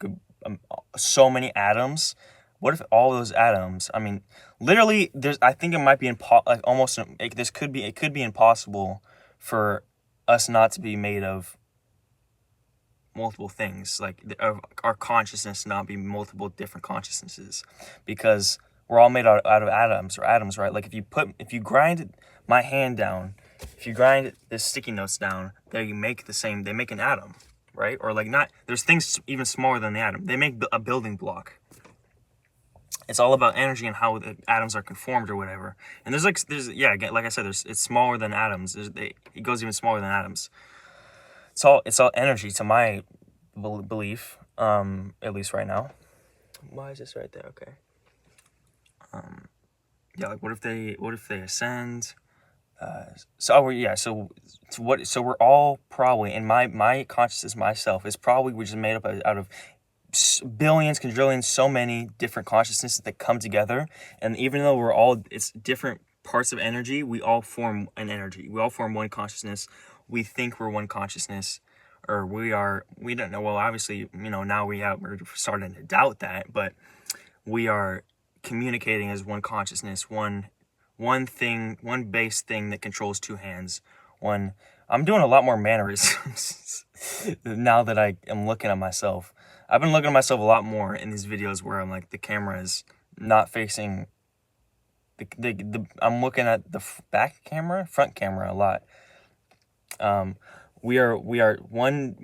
so many atoms. What if all those atoms, I mean, literally I think it might be like almost it could be impossible for us not to be made of multiple things, like our consciousness not be multiple different consciousnesses, because we're all made out of atoms, right? Like if you grind my hand down, if you grind the sticky notes down, they make an atom, right? Or like not, there's things even smaller than the atom. They make a building block. It's all about energy and how the atoms are conformed or whatever. And again, like I said, it's smaller than atoms. It goes even smaller than atoms. It's all energy to my belief, at least right now. Why is this right there? Okay. Yeah, like what if they ascend? So we're all probably, in my consciousness, myself is probably, we're just made up out of billions, quadrillions, so many different consciousnesses that come together. And even though it's different parts of energy, we all form an energy. We all form one consciousness. We think we're one consciousness, or we don't know. Well, obviously, you know, now we're starting to doubt that, but we are communicating as one consciousness, one thing, one base thing that controls two hands. I'm doing a lot more mannerisms now that I am looking at myself. I've been looking at myself a lot more in these videos where I'm like, the camera is not facing I'm looking at the front camera a lot. We are one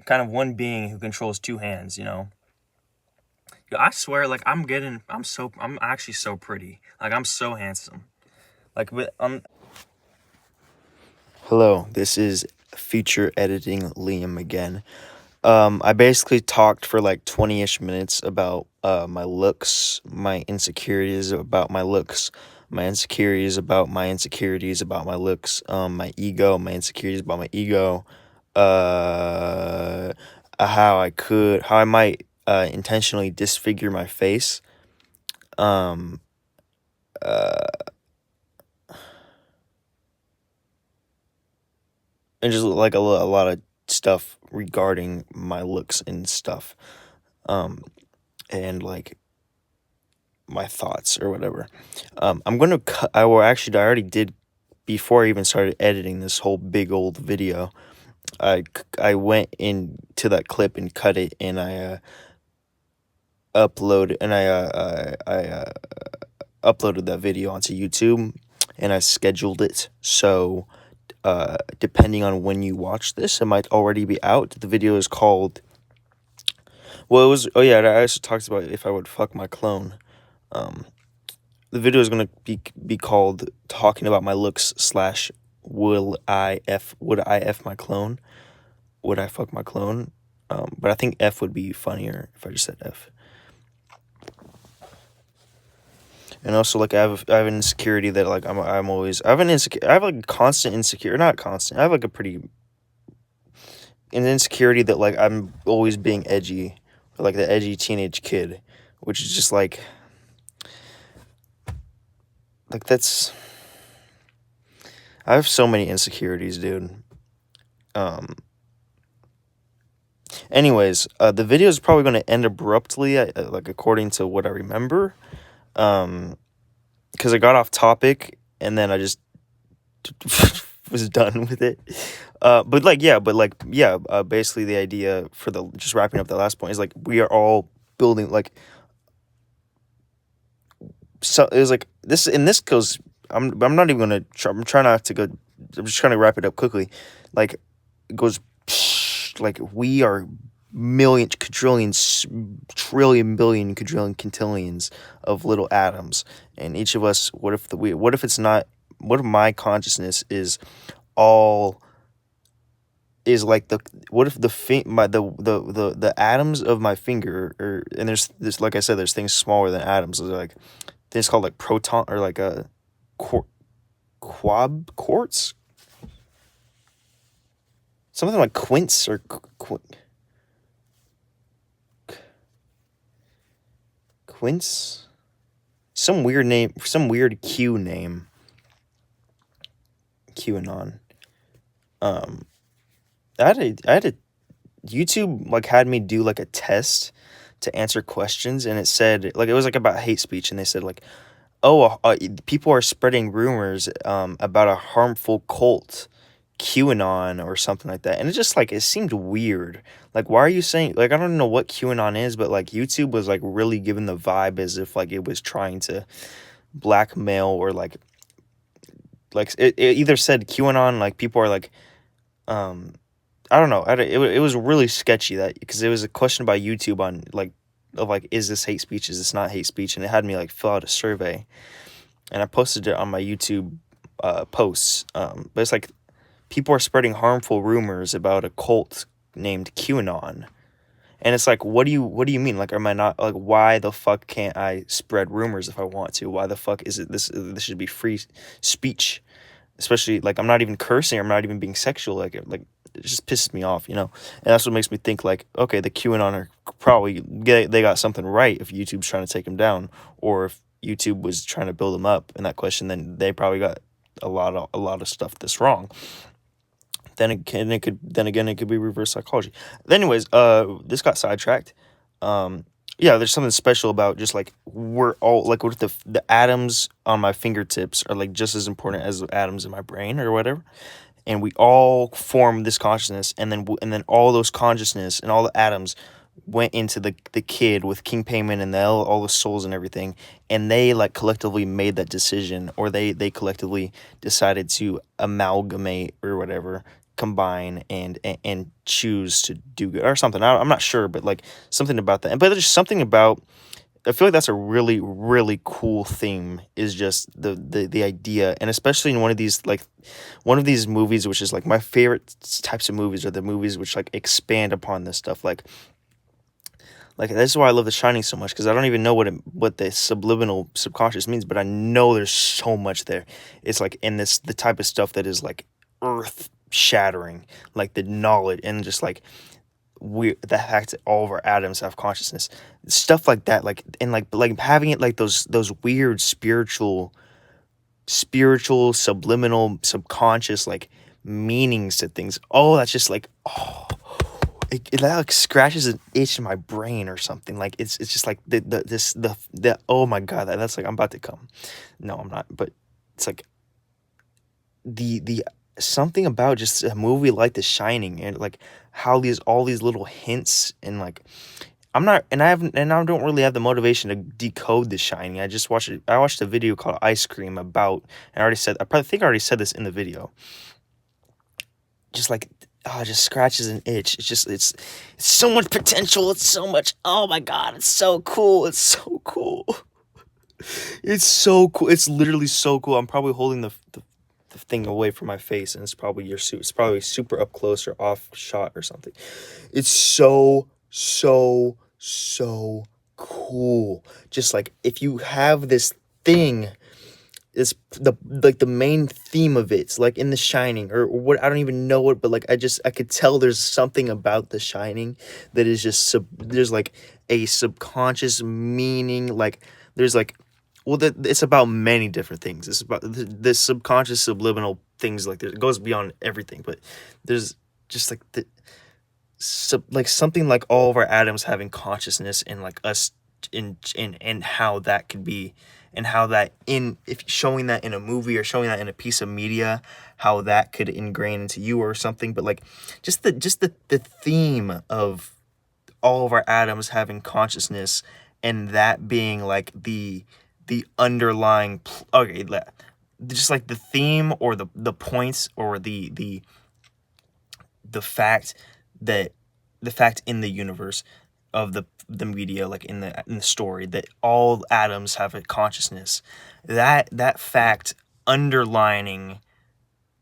being who controls two hands, you know. I swear, like I'm actually so pretty. Like I'm so handsome. Like Hello, this is future editing Liam again. I basically talked for like 20-ish minutes about my looks, my insecurities about my looks, my insecurities about my insecurities about my looks, my ego, my insecurities about my ego, how I might intentionally disfigure my face, and just like a lot of stuff regarding my looks and stuff, and like my thoughts or whatever. I'm gonna cut. I already did before I even started editing this whole big old video. I went into that clip and cut it, and I uploaded that video onto YouTube, and I scheduled it so depending on when you watch this, it might already be out. The video is called. Well, it was. Oh yeah, I also talked about if I would fuck my clone. The video is gonna be called "Talking About My Looks" / Would I F my clone? Would I fuck my clone? But I think F would be funnier if I just said F. And also, like, I have an insecurity that like I'm always I have like a constant insecurity, not constant. I have like an insecurity that like I'm always being edgy, like the edgy teenage kid, which is just like that's. I have so many insecurities, dude. Anyways, the video is probably going to end abruptly, like according to what I remember. because I got off topic and then I just was done with it. Basically the idea for the just wrapping up the last point is like we are all building like so it was like this and this goes. I'm not even gonna try. I'm trying not to go. I'm just trying to wrap it up quickly. Like it goes like we are million quadrillions trillion billion quadrillion quintillions of little atoms, and each of us, what if it's not, what if my consciousness is all is like the what if the my the atoms of my finger, or and there's like I said, there's things smaller than atoms. There's like things called like proton, or like a quar- quartz, something like quints or quints, some weird name, some weird Q name, QAnon. um I had a YouTube like had me do like a test to answer questions, and it said like it was like about hate speech, and they said like, oh, people are spreading rumors about a harmful cult, QAnon or something like that. And it just like it seemed weird. Like, why are you saying, like, I don't know what QAnon is, but like YouTube was like really giving the vibe as if like it was trying to blackmail, or like it either said QAnon, like people are like I don't know. It was really sketchy, that because it was a question by YouTube on like of like, is this hate speech, is this not hate speech, and it had me like fill out a survey, and I posted it on my YouTube posts. But it's like people are spreading harmful rumors about a cult named QAnon, and it's like, what do you mean? Like, am I not like, why the fuck can't I spread rumors if I want to? Why the fuck is it this should be free speech? Especially like I'm not even cursing, I'm not even being sexual. Like it just pisses me off, you know. And that's what makes me think like, okay, the QAnon are probably they got something right if YouTube's trying to take them down, or if YouTube was trying to build them up in that question, then they probably got a lot of stuff that's wrong. Then again it could be reverse psychology. Anyways, this got sidetracked. Yeah, there's something special about just like we're all like, what if the atoms on my fingertips are like just as important as the atoms in my brain or whatever, and we all form this consciousness, and then all those consciousness and all the atoms went into the kid with King Payment and all the souls and everything, and they like collectively made that decision, or they collectively decided to amalgamate or whatever, combine and choose to do good or something. I'm not sure, but like something about that. But there's something about, I feel like that's a really, really cool theme, is just the idea. And especially in one of these movies, which is like my favorite types of movies, are the movies which like expand upon this stuff. Like this is why I love The Shining so much, because I don't even know what the subliminal subconscious means, but I know there's so much there. It's like in the type of stuff that is like earth shattering, like the knowledge, and just like the fact that all of our atoms have consciousness, stuff like that, like, and like having it like those weird spiritual subliminal subconscious like meanings to things. Oh, that's just like, oh, it like scratches an itch in my brain or something. Like it's just like the oh my god, that's like I'm about to come. No, I'm not, but it's like the something about just a movie like The Shining, and like how all these little hints, and like I'm not, and I don't really have the motivation to decode The Shining. I watched a video called Ice Cream about, and I probably think I already said this in the video. Just like, oh, it just scratches an itch. It's so much potential. It's so much. Oh my god, it's so cool. It's so cool. It's so cool. It's literally so cool. I'm probably holding the thing away from my face, and it's probably your suit. It's probably super up close or off shot or something. It's so cool. Just like if you have this thing, it's the main theme of it's like in The Shining, or what, I don't even know it, but like I could tell there's something about The Shining that is just there's like a subconscious meaning, like there's like, well, it's about many different things. It's about the subconscious subliminal things, like it goes beyond everything, but there's just like like something like all of our atoms having consciousness, and like us in how that could be, and how that if showing that in a movie or showing that in a piece of media, how that could ingrain into you or something. But like just the theme of all of our atoms having consciousness, and that being like the underlying just like the theme or the points or the fact that the fact in the universe of the media, like in the story, that all atoms have a consciousness, that fact underlining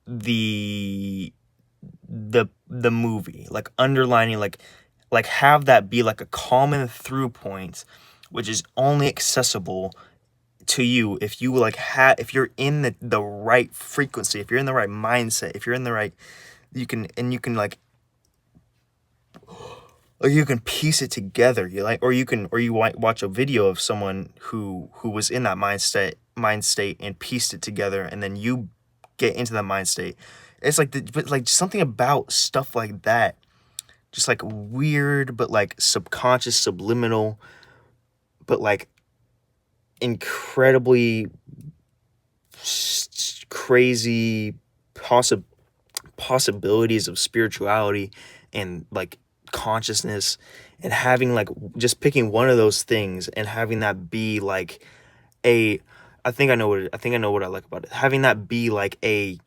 the movie, like underlining, like have that be like a common through point, which is only accessible to you if you like if you're in the right frequency, if you're in the right mindset, if you're in the right, you can you can piece it together. You like, or you watch a video of someone who was in that mind state and pieced it together, and then you get into that mind state. It's like but like something about stuff like that, just like weird, but like subconscious, subliminal, but like incredibly crazy possibilities of spirituality and like consciousness, and having like just picking one of those things and having that be like I think I know what I like about it. Having that be like a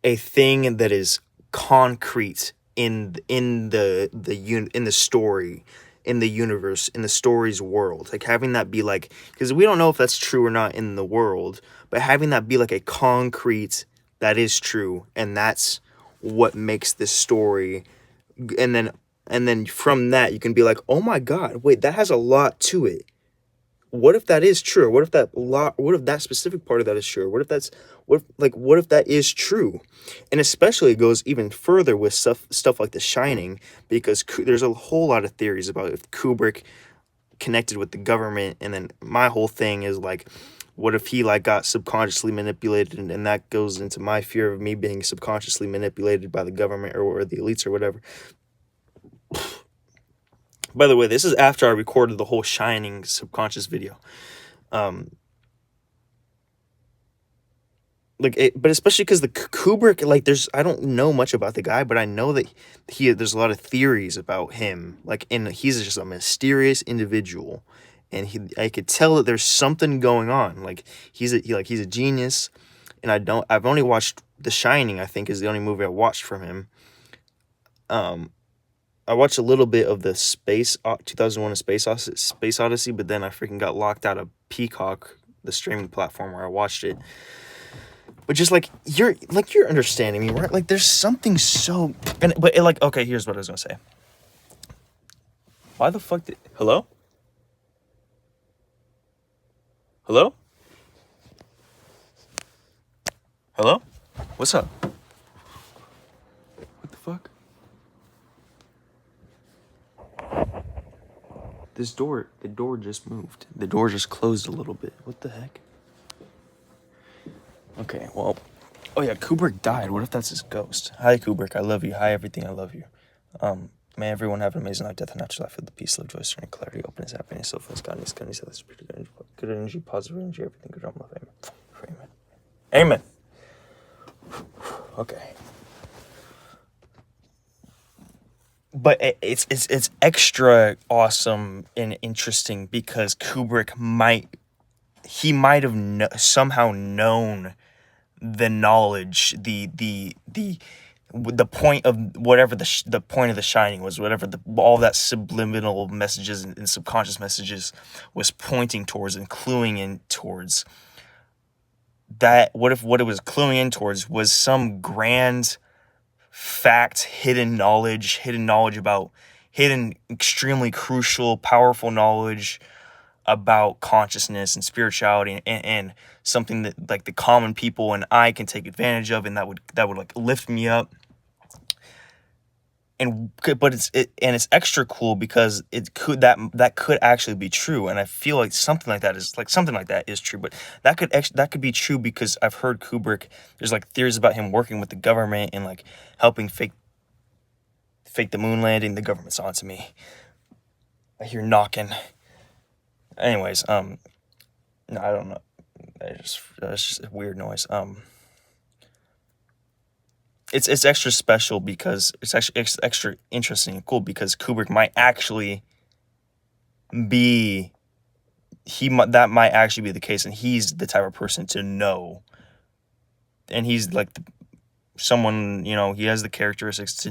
thing that is concrete in the story, in the universe, in the story's world. Like having that be like, because we don't know if that's true or not in the world, but having that be like a concrete that is true, and that's what makes this story. And then from that you can be like, oh my god, wait, that has a lot to it. What if that is true? What if that specific part of that is true? What if that is true? And especially it goes even further with stuff like The Shining, because there's a whole lot of theories about if Kubrick connected with the government. And then my whole thing is like, what if he like got subconsciously manipulated, and that goes into my fear of me being subconsciously manipulated by the government or the elites or whatever. By the way, this is after I recorded the whole Shining subconscious video. But especially because the Kubrick, like, I don't know much about the guy, but I know that there's a lot of theories about him. Like, and he's just a mysterious individual, and I could tell that there's something going on. Like, he's a genius, and I've only watched The Shining. I think is the only movie I watched from him. I watched a little bit of the 2001: A Space Odyssey, but then I freaking got locked out of Peacock, the streaming platform where I watched it. But just like you're understanding me, right? Like there's something so, okay, here's what I was gonna say. Why the fuck hello? Hello? Hello? What's up? What the fuck? The door just moved. The door just closed a little bit. What the heck? Okay, well, oh yeah, Kubrick died. What if that's his ghost? Hi, Kubrick, I love you. Hi, everything, I love you. May everyone have an amazing life, death, and natural life with the peace, love, joy, serenity, clarity, openness, happiness, selfless, kindness, good energy, positive energy, everything, good, love, amen. Amen. Okay. But it's extra awesome and interesting because Kubrick might have somehow known the knowledge, the point of whatever the point of The Shining was, whatever all that subliminal messages and subconscious messages was pointing towards and cluing in towards. That what it was cluing in towards was some grand fact, hidden knowledge about extremely crucial, powerful knowledge about consciousness and spirituality, and something that like the common people and I can take advantage of, and that would like lift me up. But it's extra cool because that could actually be true, and I feel like something like that is true. But that could be true because I've heard Kubrick. There's like theories about him working with the government and like helping fake the moon landing. The government's on to me. I hear knocking. Anyways, no, I don't know. That's just a weird noise. It's extra special because it's actually extra interesting and cool because Kubrick might actually be that might actually be the case, and he's the type of person to know, and he's like someone, you know, he has the characteristics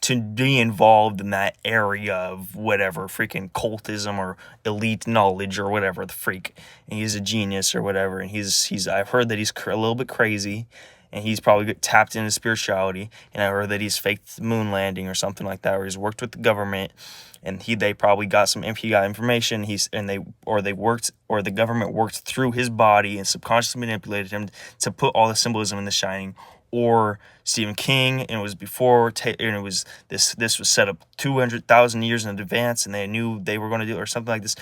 to be involved in that area of whatever freaking cultism or elite knowledge or whatever the freak, and he's a genius or whatever, and he's I've heard that he's a little bit crazy, and he's probably tapped into spirituality, and I heard that he's faked the moon landing or something like that, or he's worked with the government, and they probably got he got information, the government worked through his body and subconsciously manipulated him to put all the symbolism in The Shining. Or Stephen King, and it was before, and it was this was set up 200,000 years in advance, and they knew they were going to do it, or something like this.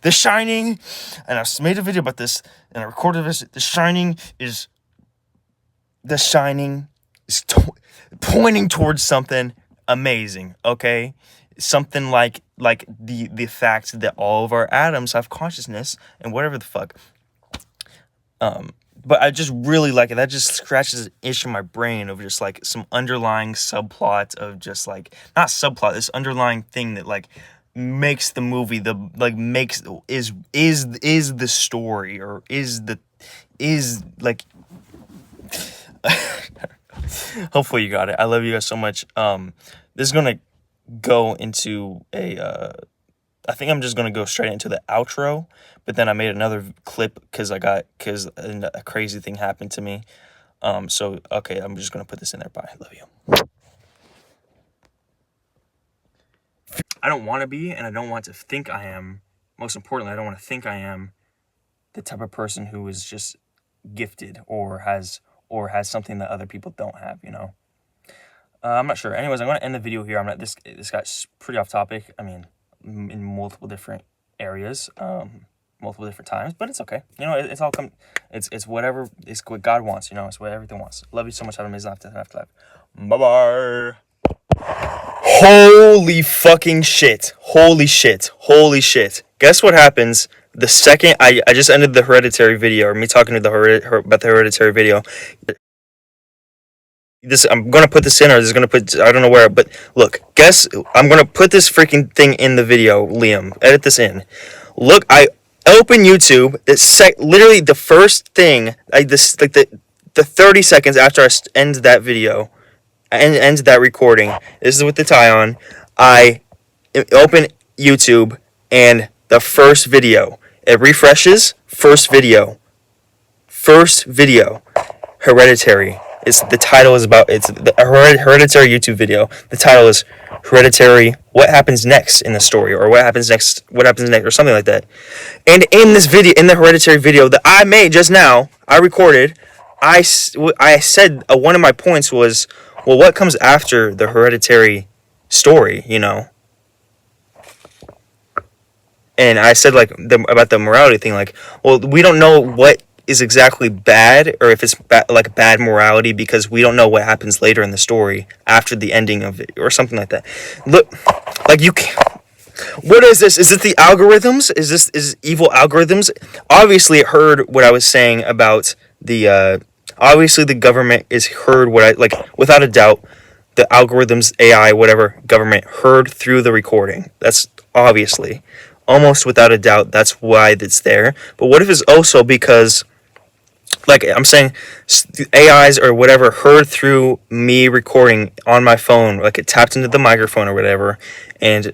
The Shining, and I made a video about this, and I recorded this. The Shining is pointing towards something amazing. Okay, something like the fact that all of our atoms have consciousness and whatever the fuck. But I just really like it. That just scratches an itch in my brain of just like some underlying subplot of just like, not subplot, this underlying thing that like makes the movie is the story, or is like hopefully you got it. I love you guys so much. This is gonna go into I think I'm just going to go straight into the outro, but then I made another clip because a crazy thing happened to me. So, okay, I'm just going to put this in there. Bye. Love you. I don't want to be, and I don't want to think I am. Most importantly, I don't want to think I am the type of person who is just gifted or has something that other people don't have, you know? I'm not sure. Anyways, I'm going to end the video here. This got pretty off topic. I mean, in multiple different areas, multiple different times, but it's okay. You know, it's all it's whatever, it's what God wants, you know, it's what everything wants. Love you so much. Have an amazing afterlife. Bye-bye. Holy fucking shit. Holy shit. Guess what happens the second I just ended the Hereditary video, or me talking to about the Hereditary video. I'm gonna put this in, or I don't know where, but look, I'm gonna put this freaking thing in the video, Liam. Edit this in. Look, I open YouTube. Literally the first thing, the 30 seconds after I end that video, end that recording. This is with the tie on. I open YouTube, and the first video, it refreshes. First video. Hereditary. It's the Hereditary YouTube video. The title is Hereditary. What happens next in the story, or what happens next, or something like that. And in this video, in the Hereditary video that I made just now, I recorded. I said one of my points was, well, what comes after the Hereditary story, you know? And I said about the morality thing, like, well, we don't know what is exactly bad, or if it's bad morality, because we don't know what happens later in the story after the ending of it, or something like that. Look, like, you can't. What is this? Is it the algorithms? Is evil algorithms? Obviously, it heard what I was saying about the. Obviously, the government is heard what I like. Without a doubt, the algorithms, AI, whatever, government heard through the recording. That's obviously, almost without a doubt, that's why it's there. But what if it's also because, like I'm saying, AIs or whatever heard through me recording on my phone, like it tapped into the microphone or whatever,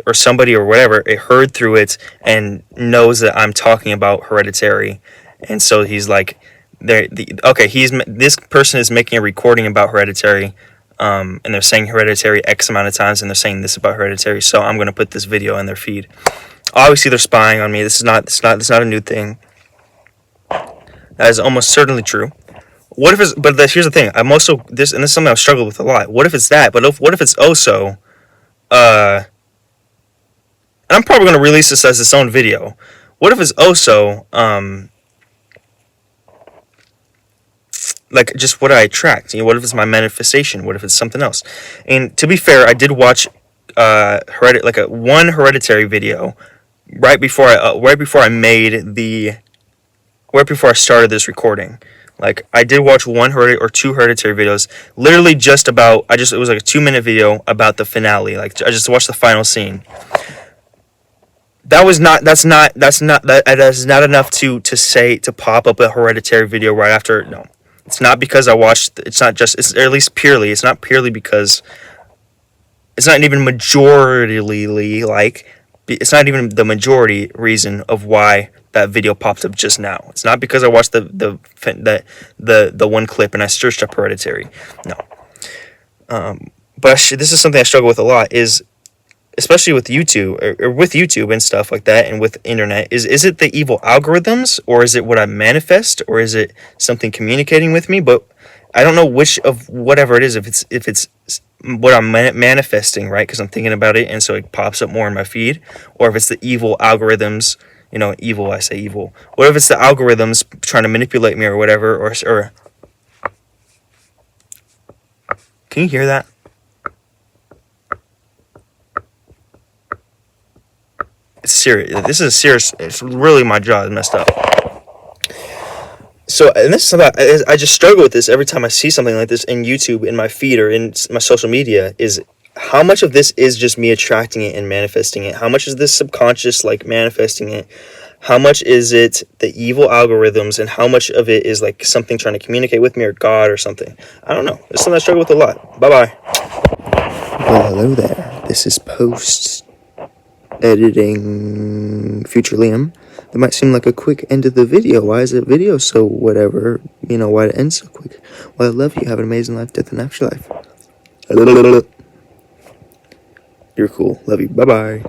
or somebody or whatever, it heard through it and knows that I'm talking about Hereditary, and so he's like, this person is making a recording about Hereditary, and they're saying Hereditary X amount of times, and they're saying this about Hereditary, so I'm gonna put this video in their feed. Obviously, they're spying on me. This is not a new thing. That is almost certainly true. What if it's? But here's the thing. I'm also this is something I've struggled with a lot. What if it's that? But what if it's also, and I'm probably gonna release this as its own video. What if it's also, like, just what I attract? You know, what if it's my manifestation? What if it's something else? And to be fair, I did watch one Hereditary video right before I started this recording. Like, I did watch two Hereditary videos, literally just about, it was like a 2-minute video about the finale. Like, I just watched the final scene. That is not enough to pop up a Hereditary video right after. No, it's not because I watched, it's not purely because, it's not even it's not even the majority reason of why that video popped up just now. It's not because I watched the one clip and I searched up Hereditary. No. But this is something I struggle with a lot, is especially with YouTube or with YouTube and stuff like that, and with internet, is it the evil algorithms, or is it what I manifest, or is it something communicating with me? But I don't know which of whatever it is, if it's what I'm manifesting, right? Because I'm thinking about it, and so it pops up more in my feed, or if it's the evil algorithms. Evil. I say evil. What if it's the algorithms trying to manipulate me or whatever? Or can you hear that? It's serious. This is serious. It's really, my jaw is messed up. So, and this is something I just struggle with this every time I see something like this in YouTube, in my feed, or in my social media, is how much of this is just me attracting it and manifesting it? How much is this subconscious, like, manifesting it? How much is it the evil algorithms, and how much of it is like something trying to communicate with me, or God, or something? I don't know. It's something I struggle with a lot. Bye-bye. Well, hello there. This is post-editing Future Liam. It might seem like a quick end of the video. Why is it video so whatever? Why it ends so quick? Well, I love you. Have an amazing life, death, and afterlife. You're cool. Love you. Bye-bye.